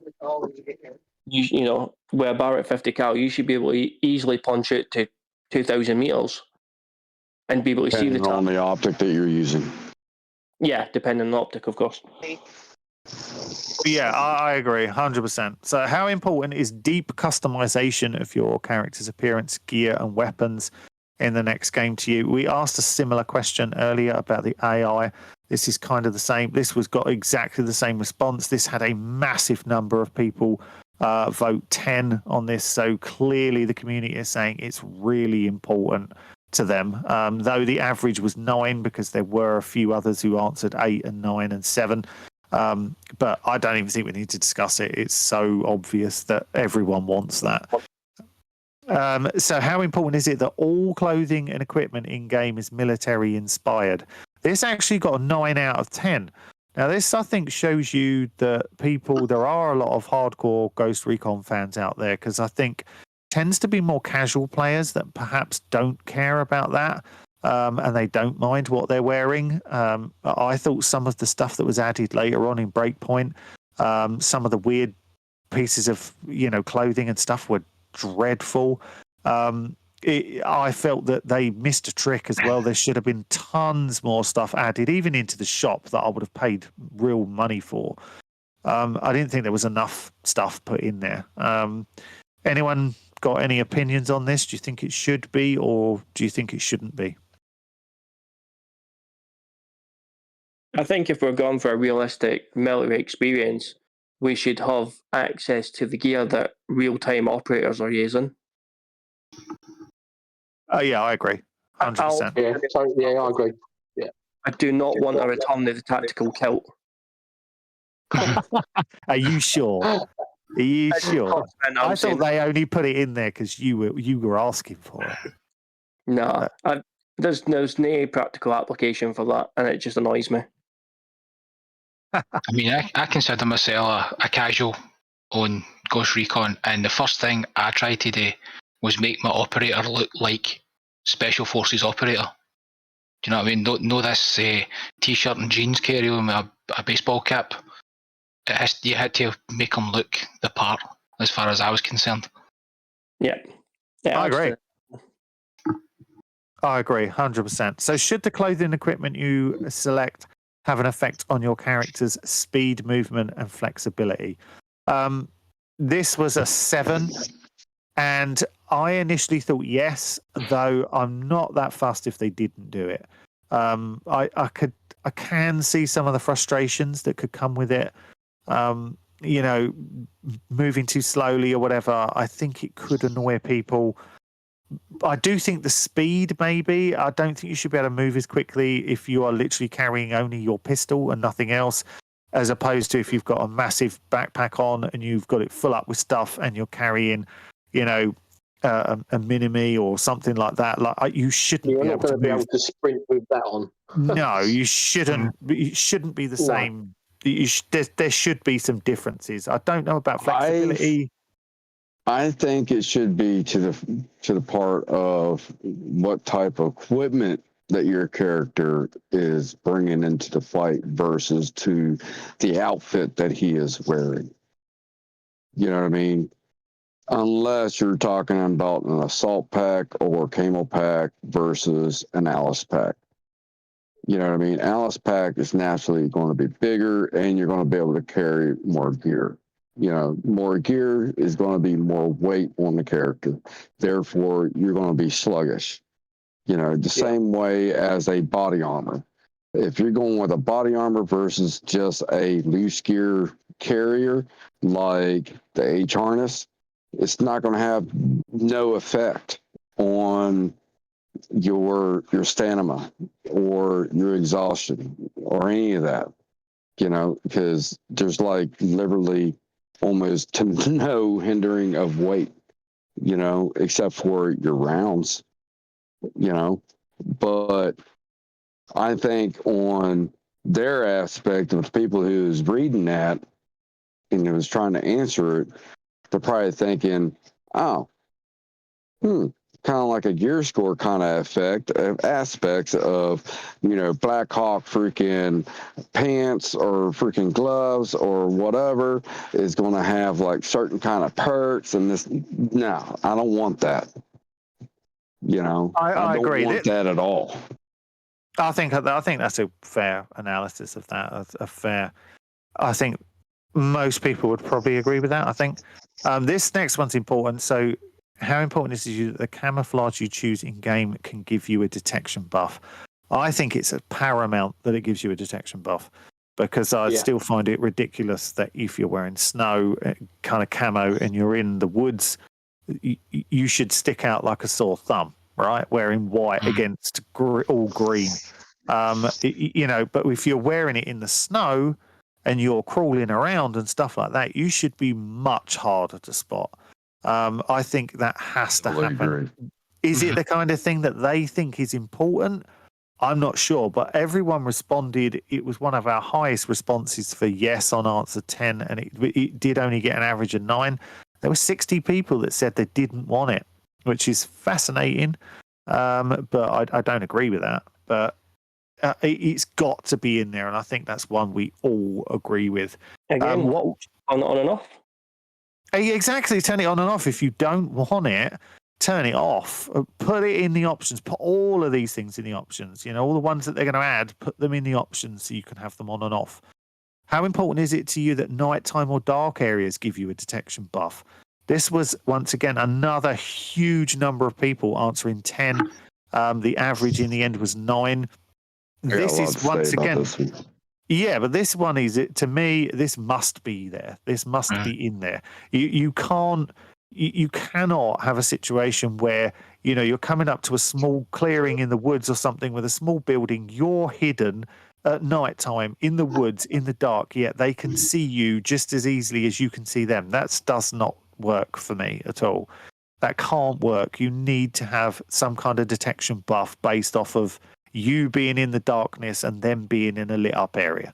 With a Barrett 50 cal, you should be able to easily punch it to 2,000 meters and be able to see the on the optic that you're using. Yeah, depending on the optic, of course. Yeah, I agree, 100%. So how important is deep customization of your character's appearance, gear, and weapons in the next game to you? We asked a similar question earlier about the AI. This is kind of the same. This got exactly the same response. This had a massive number of people vote 10 on this. So clearly the community is saying it's really important to them, though the average was 9, because there were a few others who answered 8 and 9 and 7. But I don't even think we need to discuss it. It's so obvious that everyone wants that. So how important is it that all clothing and equipment in game is military inspired? This actually got a 9 out of 10. Now this, I think, shows you that there are a lot of hardcore Ghost Recon fans out there, because I think tends to be more casual players that perhaps don't care about that. And they don't mind what they're wearing. I thought some of the stuff that was added later on in Breakpoint, some of the weird pieces of clothing and stuff were dreadful. I felt that they missed a trick as well. There should have been tons more stuff added, even into the shop, that I would have paid real money for. I didn't think there was enough stuff put in there. Anyone got any opinions on this? Do you think it should be, or do you think it shouldn't be? I think if we're going for a realistic military experience, we should have access to the gear that real-time operators are using. Yeah, I agree. 100%. Yeah, I agree. Yeah. I do not want a return of the tactical kilt. Are you sure? Are you sure? I thought they only put it in there because you were asking for it. No, there's no practical application for that, and it just annoys me. I mean, I consider myself a casual on Ghost Recon, and the first thing I tried to do was make my operator look like Special Forces operator. Do you know what I mean? No this t-shirt and jeans carry with a baseball cap. You had to make him look the part, as far as I was concerned. Yeah, I agree. I agree, 100%. So should the clothing equipment you select have an effect on your character's speed, movement, and flexibility. This was a 7, and I initially thought yes, though I'm not that fussed if they didn't do it. I can see some of the frustrations that could come with it. Moving too slowly or whatever. I think it could annoy people. I do think the speed, maybe. I don't think you should be able to move as quickly if you are literally carrying only your pistol and nothing else, as opposed to if you've got a massive backpack on and you've got it full up with stuff and you're carrying, a mini-me or something like that. Like you shouldn't You're be not able to going to be move. able to sprint with that on. No, you shouldn't. It shouldn't be the No. same. There should be some differences. I don't know about flexibility. I think it should be to the part of what type of equipment that your character is bringing into the fight versus to the outfit that he is wearing. You know what I mean? Unless you're talking about an assault pack or camo pack versus an Alice pack. You know what I mean? Alice pack is naturally going to be bigger and you're going to be able to carry more gear. More gear is going to be more weight on the character. Therefore, you're going to be sluggish. Same way as a body armor. If you're going with a body armor versus just a loose gear carrier like the H harness, it's not going to have no effect on your stamina or your exhaustion or any of that. Because there's like literally almost to no hindering of weight, except for your rounds, but I think on their aspect of people who's reading that and who was trying to answer it, they're probably thinking, kind of like a gear score kind of effect of aspects of, Black Hawk freaking pants or freaking gloves or whatever is going to have like certain kind of perks and this. No, I don't want that. I don't agree. want that at all. I think that's a fair analysis of that. I think most people would probably agree with that. I think this next one's important. So, how important is it that the camouflage you choose in game can give you a detection buff? I think it's a paramount that it gives you a detection buff, because I still find it ridiculous that if you're wearing snow kind of camo and you're in the woods, you should stick out like a sore thumb, right? Wearing white against all green. But if you're wearing it in the snow and you're crawling around and stuff like that, you should be much harder to spot. I think that has to happen. Agree. Is it the kind of thing that they think is important? I'm not sure, but everyone responded. It was one of our highest responses for yes on answer 10, and it did only get an average of 9. There were 60 people that said they didn't want it, which is fascinating. But I don't agree with that. But it's got to be in there, and I think that's one we all agree with. Again, on and off? Exactly, turn it on and off. If you don't want it, turn it off. Put it in the options. Put all of these things in the options. All the ones that they're going to add, put them in the options so you can have them on and off. How important is it to you that nighttime or dark areas give you a detection buff? This was, once again, another huge number of people answering 10. The average in the end was 9. This is, once again... Yeah, but this one is, to me, this must be there. This must be in there. You cannot have a situation where, you're coming up to a small clearing in the woods or something with a small building, you're hidden at night time in the woods, in the dark, yet they can see you just as easily as you can see them. That does not work for me at all. That can't work. You need to have some kind of detection buff based off of you being in the darkness and them being in a lit up area.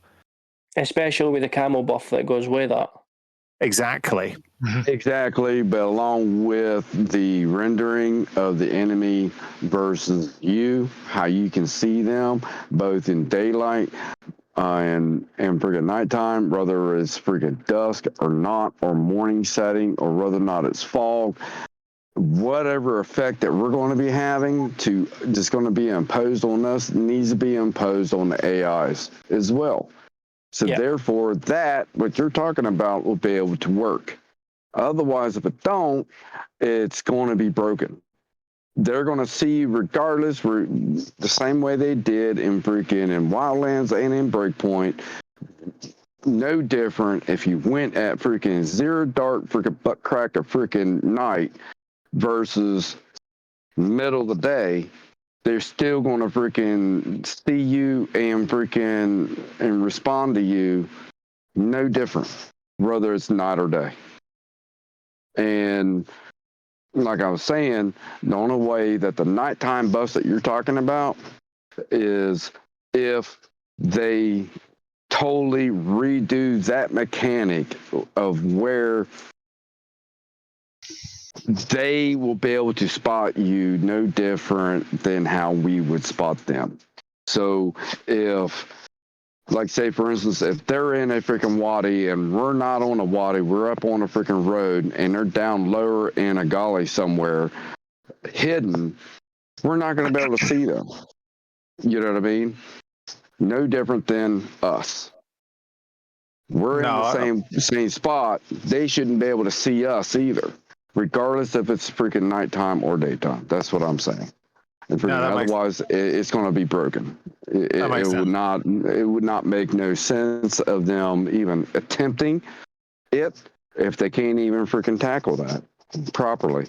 Especially with the camo buff that goes with that. Exactly. Exactly, but along with the rendering of the enemy versus you, how you can see them both in daylight and freaking nighttime, whether it's freaking dusk or not, or morning setting, or whether or not it's fog. whatever effect that we're going to be having to just going to be imposed on us needs to be imposed on the AIs as well. So therefore, that what you're talking about will be able to work. Otherwise, if it don't, it's going to be broken. They're going to see, regardless, the same way they did in freaking in Wildlands and in Breakpoint. No different if you went at freaking zero dark freaking butt crack of freaking night versus middle of the day. They're still going to freaking see you and freaking and respond to you no different, whether it's night or day. And like I was saying, the only way that the nighttime buffs that you're talking about is if they totally redo that mechanic of where they will be able to spot you no different than how we would spot them. So if, like say for instance, if they're in a freaking wadi and we're not on a wadi, we're up on a freaking road and they're down lower in a gully somewhere hidden, we're not going to be able to see them. You know what I mean? No different than us. We're in the same spot. They shouldn't be able to see us either, regardless if it's freaking nighttime or daytime. That's what I'm saying. And otherwise, it's going to be broken. It would not make no sense of them even attempting it if they can't even freaking tackle that properly.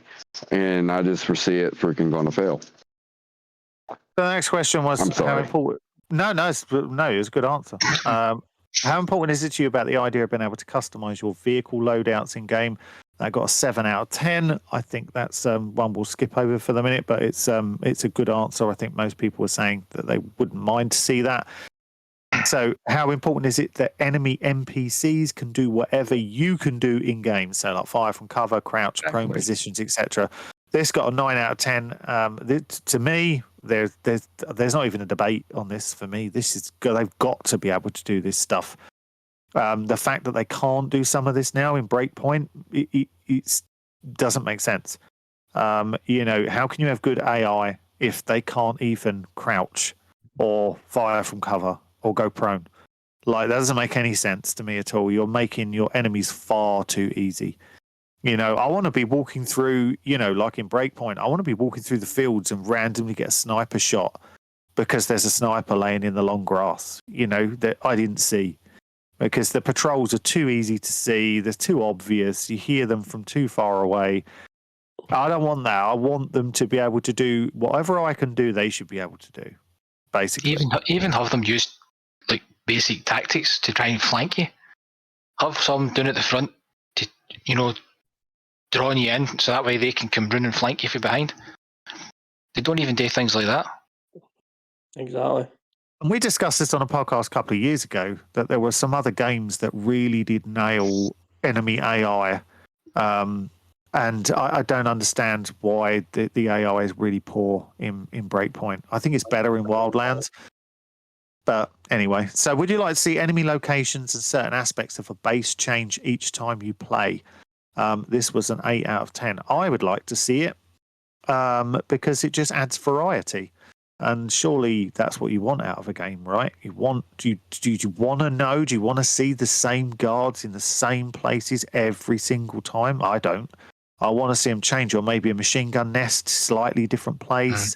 And I just foresee it freaking going to fail. The next question was how important. No, it's a good answer. How important is it to you about the idea of being able to customize your vehicle loadouts in game? I got a 7 out of 10. I think that's one we'll skip over for the minute, but it's a good answer. I think most people are saying that they wouldn't mind to see that. So how important is it that enemy NPCs can do whatever you can do in game? So like fire from cover, crouch, prone positions, etc. This got a 9 out of 10. To me, there's not even a debate on this for me. They've got to be able to do this stuff. The fact that they can't do some of this now in Breakpoint, it doesn't make sense. How can you have good AI if they can't even crouch or fire from cover or go prone? Like, that doesn't make any sense to me at all. You're making your enemies far too easy. I want to be walking through, like in Breakpoint, I want to be walking through the fields and randomly get a sniper shot because there's a sniper laying in the long grass, that I didn't see. Because the patrols are too easy to see, they're too obvious, you hear them from too far away. I don't want that. I want them to be able to do whatever I can do, they should be able to do, basically. Even have them use like basic tactics to try and flank you. Have some down at the front to, drawing you in, so that way they can come run and flank you from behind. They don't even do things like that. Exactly. And we discussed this on a podcast a couple of years ago, that there were some other games that really did nail enemy AI. And I don't understand why the AI is really poor in Breakpoint. I think it's better in Wildlands. But anyway, so would you like to see enemy locations and certain aspects of a base change each time you play? This was an 8 out of 10. I would like to see it because it just adds variety. And surely that's what you want out of a game, right? Do you want to know? Do you want to see the same guards in the same places every single time? I don't. I want to see them change, or maybe a machine gun nest, slightly different place.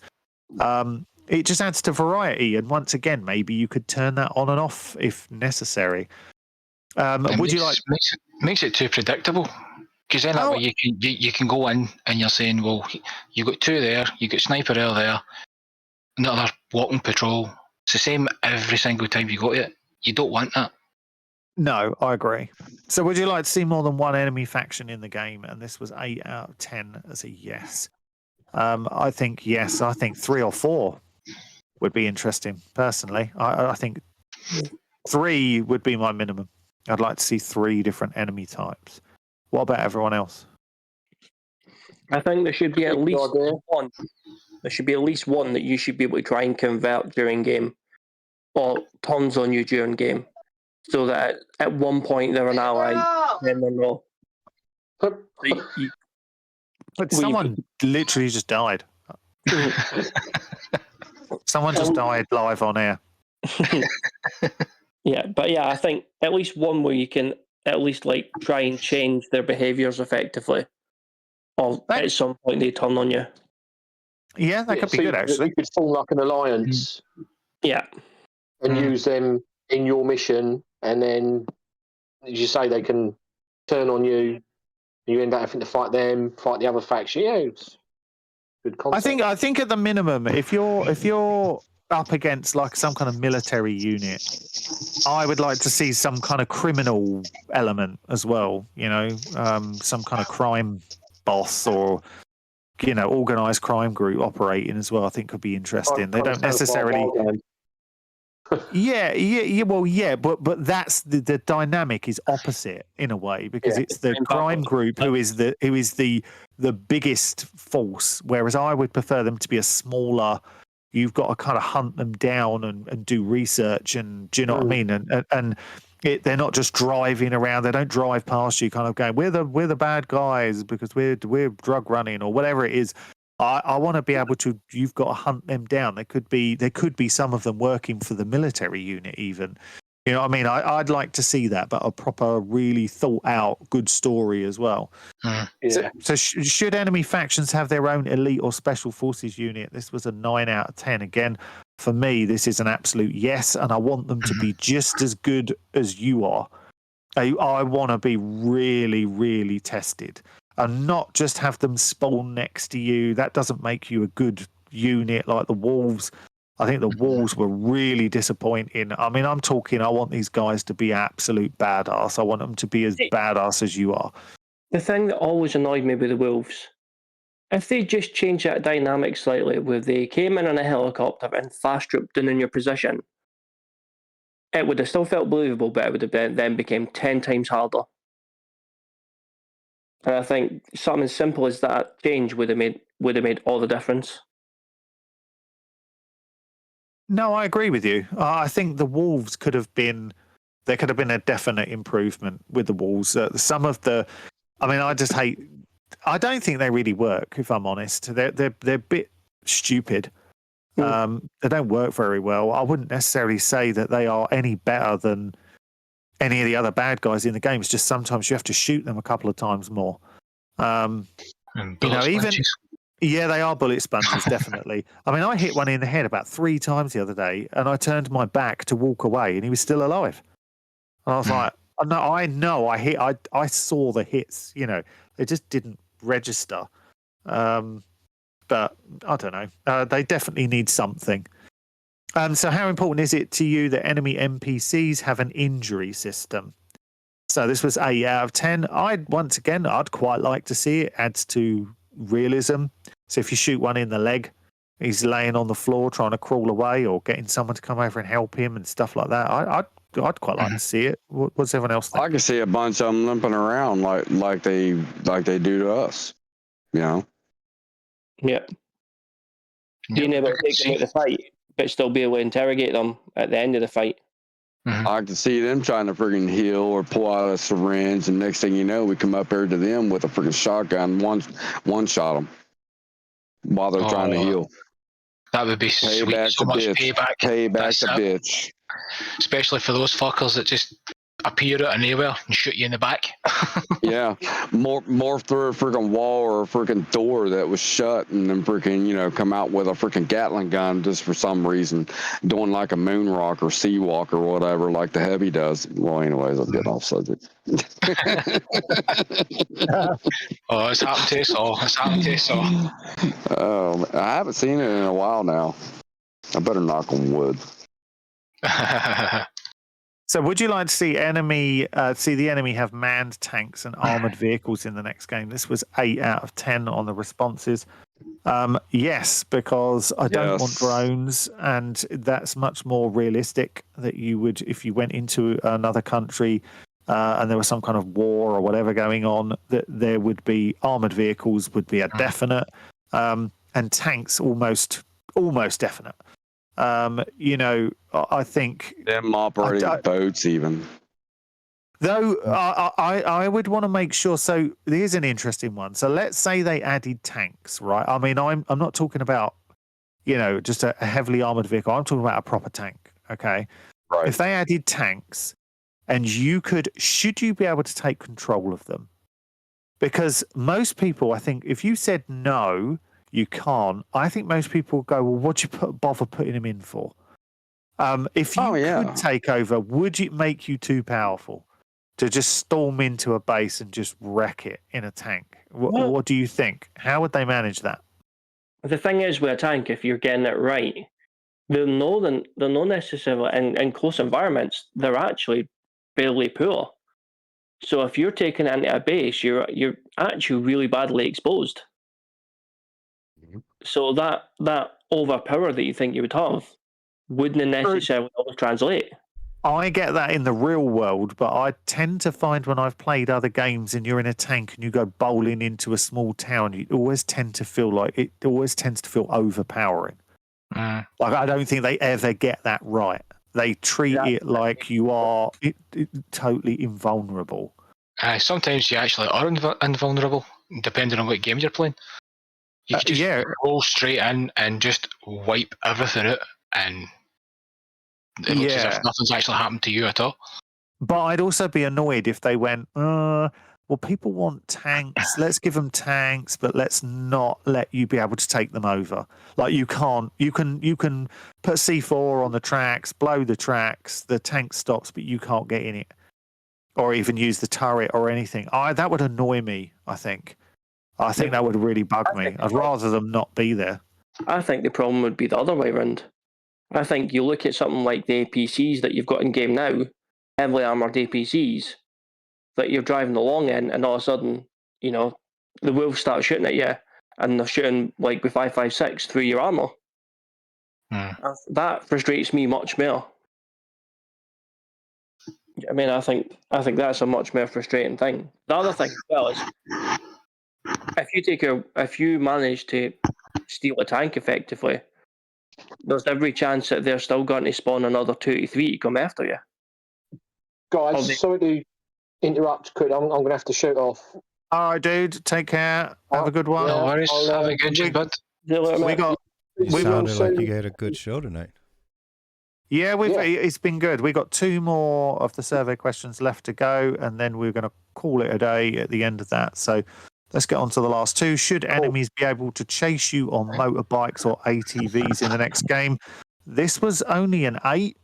It just adds to variety. And once again, maybe you could turn that on and off if necessary. Makes it too predictable? Because then that way you can go in and you're saying, well, you got 2 there, you got sniper there, another walking patrol. It's the same every single time you go to it. You don't want that. No, I agree. So would you like to see more than one enemy faction in the game? And this was 8 out of 10 as a yes. I think yes. I think 3 or 4 would be interesting, personally. I think 3 would be my minimum. I'd like to see 3 different enemy types. What about everyone else? I think there should be at least one. There should be at least one that you should be able to try and convert during game, or turns on you during game, so that at one point they're an ally, then they're not. But someone literally just died. Someone just died live on air. Yeah, but yeah, I think at least one where you can at least like try and change their behaviours effectively, or at some point they turn on you. Yeah, that could be good actually. You could form like an alliance. Yeah, and use them in your mission, and then, as you say, they can turn on you. You end up having to fight them, fight the other faction. Yeah, it's good concept. I think at the minimum, if you're up against like some kind of military unit, I would like to see some kind of criminal element as well. You know, some kind of crime boss or organized crime group operating as well. I think could be interesting. They don't necessarily. Yeah. Well, yeah, but that's the dynamic is opposite in a way because it's the crime group who is the biggest force, whereas I would prefer them to be a smaller. You've got to kind of hunt them down and do research, and do you know what I mean? And they're not just driving around. They don't drive past you, kind of going, "We're the bad guys because we're drug running or whatever it is." I want to be able to. You've got to hunt them down. There could be some of them working for the military unit, even. You know what I mean? I'd like to see that, but a proper, really thought out, good story as well. Yeah. So should enemy factions have their own elite or special forces unit? This was a 9 out of 10. Again, for me, this is an absolute yes, and I want them to be just as good as you are. I want to be really, really tested. And not just have them spawn next to you. That doesn't make you a good unit like the Wolves. I think the Wolves were really disappointing. I mean, I want these guys to be absolute badass. I want them to be as badass as you are. The thing that always annoyed me with the Wolves, if they just changed that dynamic slightly, where they came in on a helicopter and fast trooped in your position, it would have still felt believable, but it would have then became 10 times harder. And I think something as simple as that change would have made all the difference. No, I agree with you. I think the Wolves could have been a definite improvement with the Wolves. Some of the, I mean, I don't think they really work. If I'm honest, they're a bit stupid. They don't work very well. I wouldn't necessarily say that they are any better than any of the other bad guys in the game. It's just sometimes you have to shoot them a couple of times more. Yeah, they are bullet sponges, definitely. I mean, I hit one in the head about 3 times the other day, and I turned my back to walk away, and he was still alive. And I was like, I saw the hits. They just didn't register. But I don't know. They definitely need something. So how important is it to you that enemy NPCs have an injury system? So this was 8 out of 10. I'd quite like to see it. Adds to realism. So if you shoot one in the leg, he's laying on the floor trying to crawl away, or getting someone to come over and help him and stuff like that. I'd quite like to see it. What's everyone else think? I can see a bunch of them limping around like they do to us. Yeah. Being able to take them out the fight, but still be able to interrogate them at the end of the fight. I can see them trying to friggin' heal or pull out a syringe, and next thing you know, we come up here to them with a friggin' shotgun, one shot them while they're trying to heal. That would be sweet. So much payback. Payback the bitch. Especially for those fuckers that just appear out of nowhere and shoot you in the back. Yeah, morph through a freaking wall or a freaking door that was shut, and then freaking come out with a freaking Gatling gun just for some reason, doing like a moon rock or sea walk or whatever, like the heavy does. Well, anyways, I'm getting off subject. Oh, it's happened to us all. I haven't seen it in a while now. I better knock on wood. So would you like to see the enemy have manned tanks and armored vehicles in the next game? This was 8 out of 10 on the responses. Yes, because I don't want drones, and that's much more realistic that you would, if you went into another country and there was some kind of war or whatever going on, that there would be armored vehicles would be a definite, and tanks almost definite. I think them operating boats even. Though I would want to make sure. So here's an interesting one. So let's say they added tanks, right? I mean, I'm not talking about, just a heavily armored vehicle. I'm talking about a proper tank. Okay. Right. If they added tanks, and should you be able to take control of them? Because most people, I think, if you said no, you can't. I think most people go, well, what'd you bother putting them in for? If you could take over, would it make you too powerful to just storm into a base and just wreck it in a tank? What do you think? How would they manage that? The thing is with a tank, if you're getting it right, they're not necessarily in close environments. They're actually fairly poor. So if you're taking it into a base, you're actually really badly exposed. Mm-hmm. So that overpower that you think you would have wouldn't necessarily always translate. I get that in the real world, but I tend to find when I've played other games and you're in a tank and you go bowling into a small town, you always tend to feel like it always tends to feel overpowering. Like I don't think they ever get that right. They treat it like you are totally invulnerable. Sometimes you actually are invulnerable, depending on what game you're playing. You can just roll straight in and just wipe everything out, and it looks as if nothing's actually happened to you at all. But I'd also be annoyed if they went, well, people want tanks. Let's give them tanks, but let's not let you be able to take them over. Like you can't. You can put C4 on the tracks, blow the tracks, the tank stops, but you can't get in it, or even use the turret or anything. That would annoy me. I think that would really bug me. I'd rather them not be there. I think the problem would be the other way around. I think you look at something like the NPCs that you've got in game now, heavily armored NPCs, that you're driving along in, and all of a sudden, the wolves start shooting at you, and they're shooting like with 5.56 through your armor. That frustrates me much more. I mean, I think that's a much more frustrating thing. The other thing as well is, if you manage to steal a tank effectively, there's every chance that they're still going to spawn another 2 to 3 to come after you. Guys, sorry to interrupt, quick. I'm going to have to shoot off. All right, dude. Take care. Have a good one. No worries. Have a good one, bud. You sounded like you had a good show tonight. Yeah, it's been good. We got 2 more of the survey questions left to go, and then we're going to call it a day at the end of that. So let's get on to the last 2. Should enemies be able to chase you on motorbikes or ATVs in the next game? This was only an 8,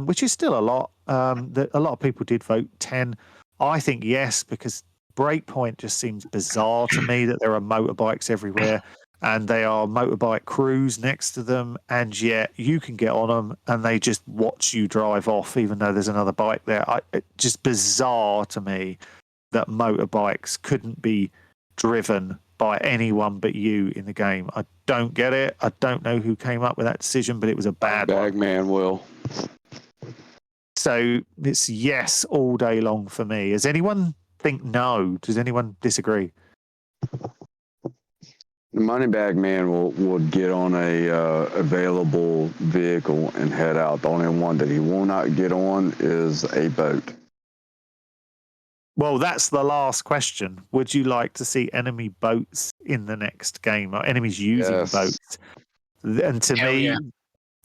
which is still a lot. A lot of people did vote 10. I think yes, because Breakpoint just seems bizarre to me that there are motorbikes everywhere and they are motorbike crews next to them, and yet you can get on them and they just watch you drive off even though there's another bike there. It's just bizarre to me that motorbikes couldn't be driven by anyone but you in the game. I don't get it. I don't know who came up with that decision, but it was a bad one. Bagman will. So it's yes all day long for me. Does anyone think no? Does anyone disagree? The Moneybag Man will get on a available vehicle and head out. The only one that he will not get on is a boat. Well, that's the last question. Would you like to see enemy boats in the next game, or enemies using boats? And to me,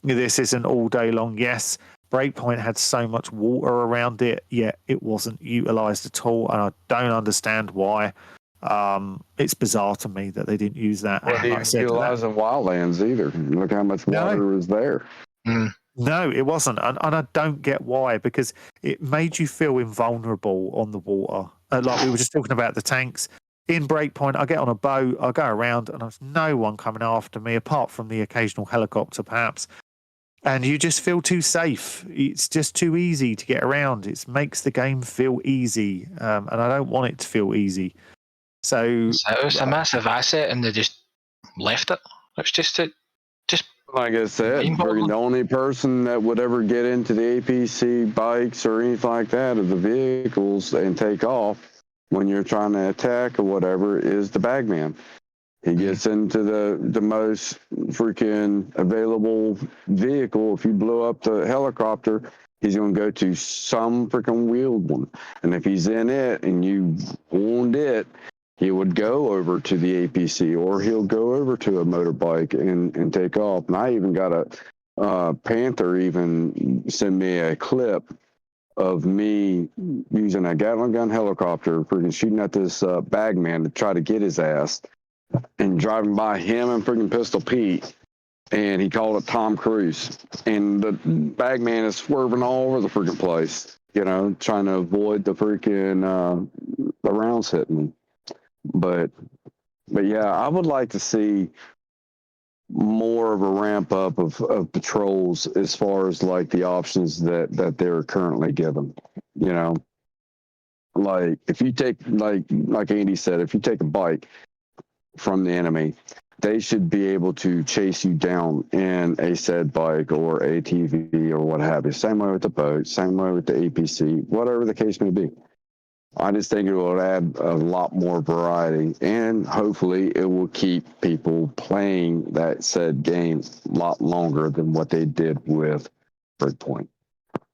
this is an all day long yes. Breakpoint had so much water around it, yet it wasn't utilized at all, and I don't understand why. It's bizarre to me that they didn't use that. Well, they didn't utilize in Wildlands either. Look how much water was there. No, it wasn't, and I don't get why, because it made you feel invulnerable on the water. Like we were just talking about the tanks. In Breakpoint, I get on a boat, I go around, and there's no one coming after me, apart from the occasional helicopter, perhaps. And you just feel too safe. It's just too easy to get around. It makes the game feel easy, and I don't want it to feel easy. So it was a massive asset, and they just left it. It's just like I said, the only person that would ever get into the APC bikes or anything like that, of the vehicles, and take off when you're trying to attack or whatever, is the Bagman. He gets into the most freaking available vehicle. If you blow up the helicopter, he's going to go to some freaking wheeled one. And if he's in it and you owned it, he would go over to the APC, or he'll go over to a motorbike and take off. And I even got a Panther even send me a clip of me using a Gatling gun helicopter, freaking shooting at this bagman to try to get his ass, and driving by him and freaking Pistol Pete. And he called it Tom Cruise. And the bagman is swerving all over the freaking place, trying to avoid the freaking the rounds hitting me. But yeah, I would like to see more of a ramp up of patrols as far as like the options that they're currently given. Like if you take like Andy said, if you take a bike from the enemy, they should be able to chase you down in a said bike or ATV or what have you. Same way with the boat, same way with the APC, whatever the case may be. I just think it will add a lot more variety, and hopefully it will keep people playing that said game a lot longer than what they did with Breakpoint.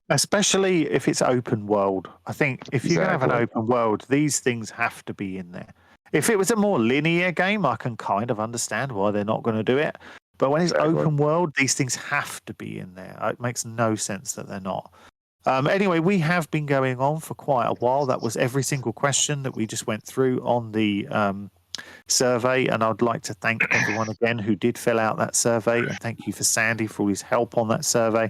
Especially if it's open world. I think if you have an open world, these things have to be in there. If it was a more linear game, I can kind of understand why they're not going to do it. But when it's open world, these things have to be in there. It makes no sense that they're not. Anyway, we have been going on for quite a while. That was every single question that we just went through on the survey. And I'd like to thank everyone again who did fill out that survey. And thank you for Sandy for all his help on that survey.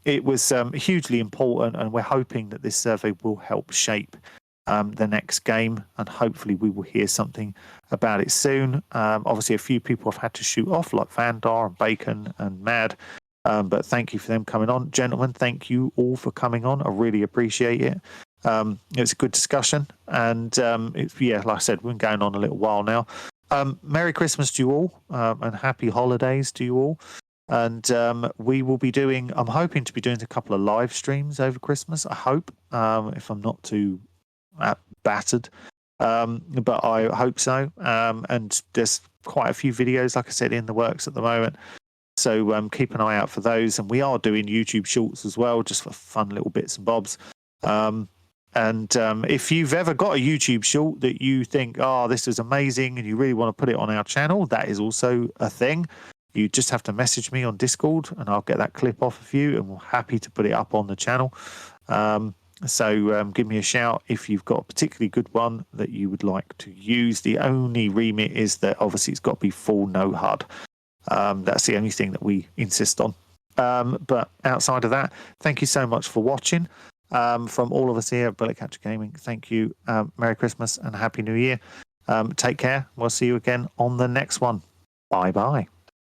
It was hugely important, and we're hoping that this survey will help shape the next game, and hopefully we will hear something about it soon. Obviously, a few people have had to shoot off, like Vandar and Bacon and Mad, but thank you for them coming on. Gentlemen, thank you all for coming on. I really appreciate it. It was a good discussion, and like I said, we've been going on a little while now. Merry Christmas to you all, and happy holidays to you all. And we will be I'm hoping to be doing a couple of live streams over Christmas, I hope, if I'm not too battered, but I hope so. And there's quite a few videos, like I said, in the works at the moment, so keep an eye out for those. And we are doing YouTube shorts as well, just for fun little bits and bobs. And if you've ever got a YouTube short that you think, this is amazing, and you really want to put it on our channel, that is also a thing. You just have to message me on Discord, and I'll get that clip off of you, and we're happy to put it up on the channel. So give me a shout if you've got a particularly good one that you would like to use. The only remit is that obviously it's got to be full no HUD. That's the only thing that we insist on. But outside of that, thank you so much for watching. From all of us here at Bullet Catcher Gaming, thank you. Merry Christmas and Happy New Year. Take care. We'll see you again on the next one. Bye-bye.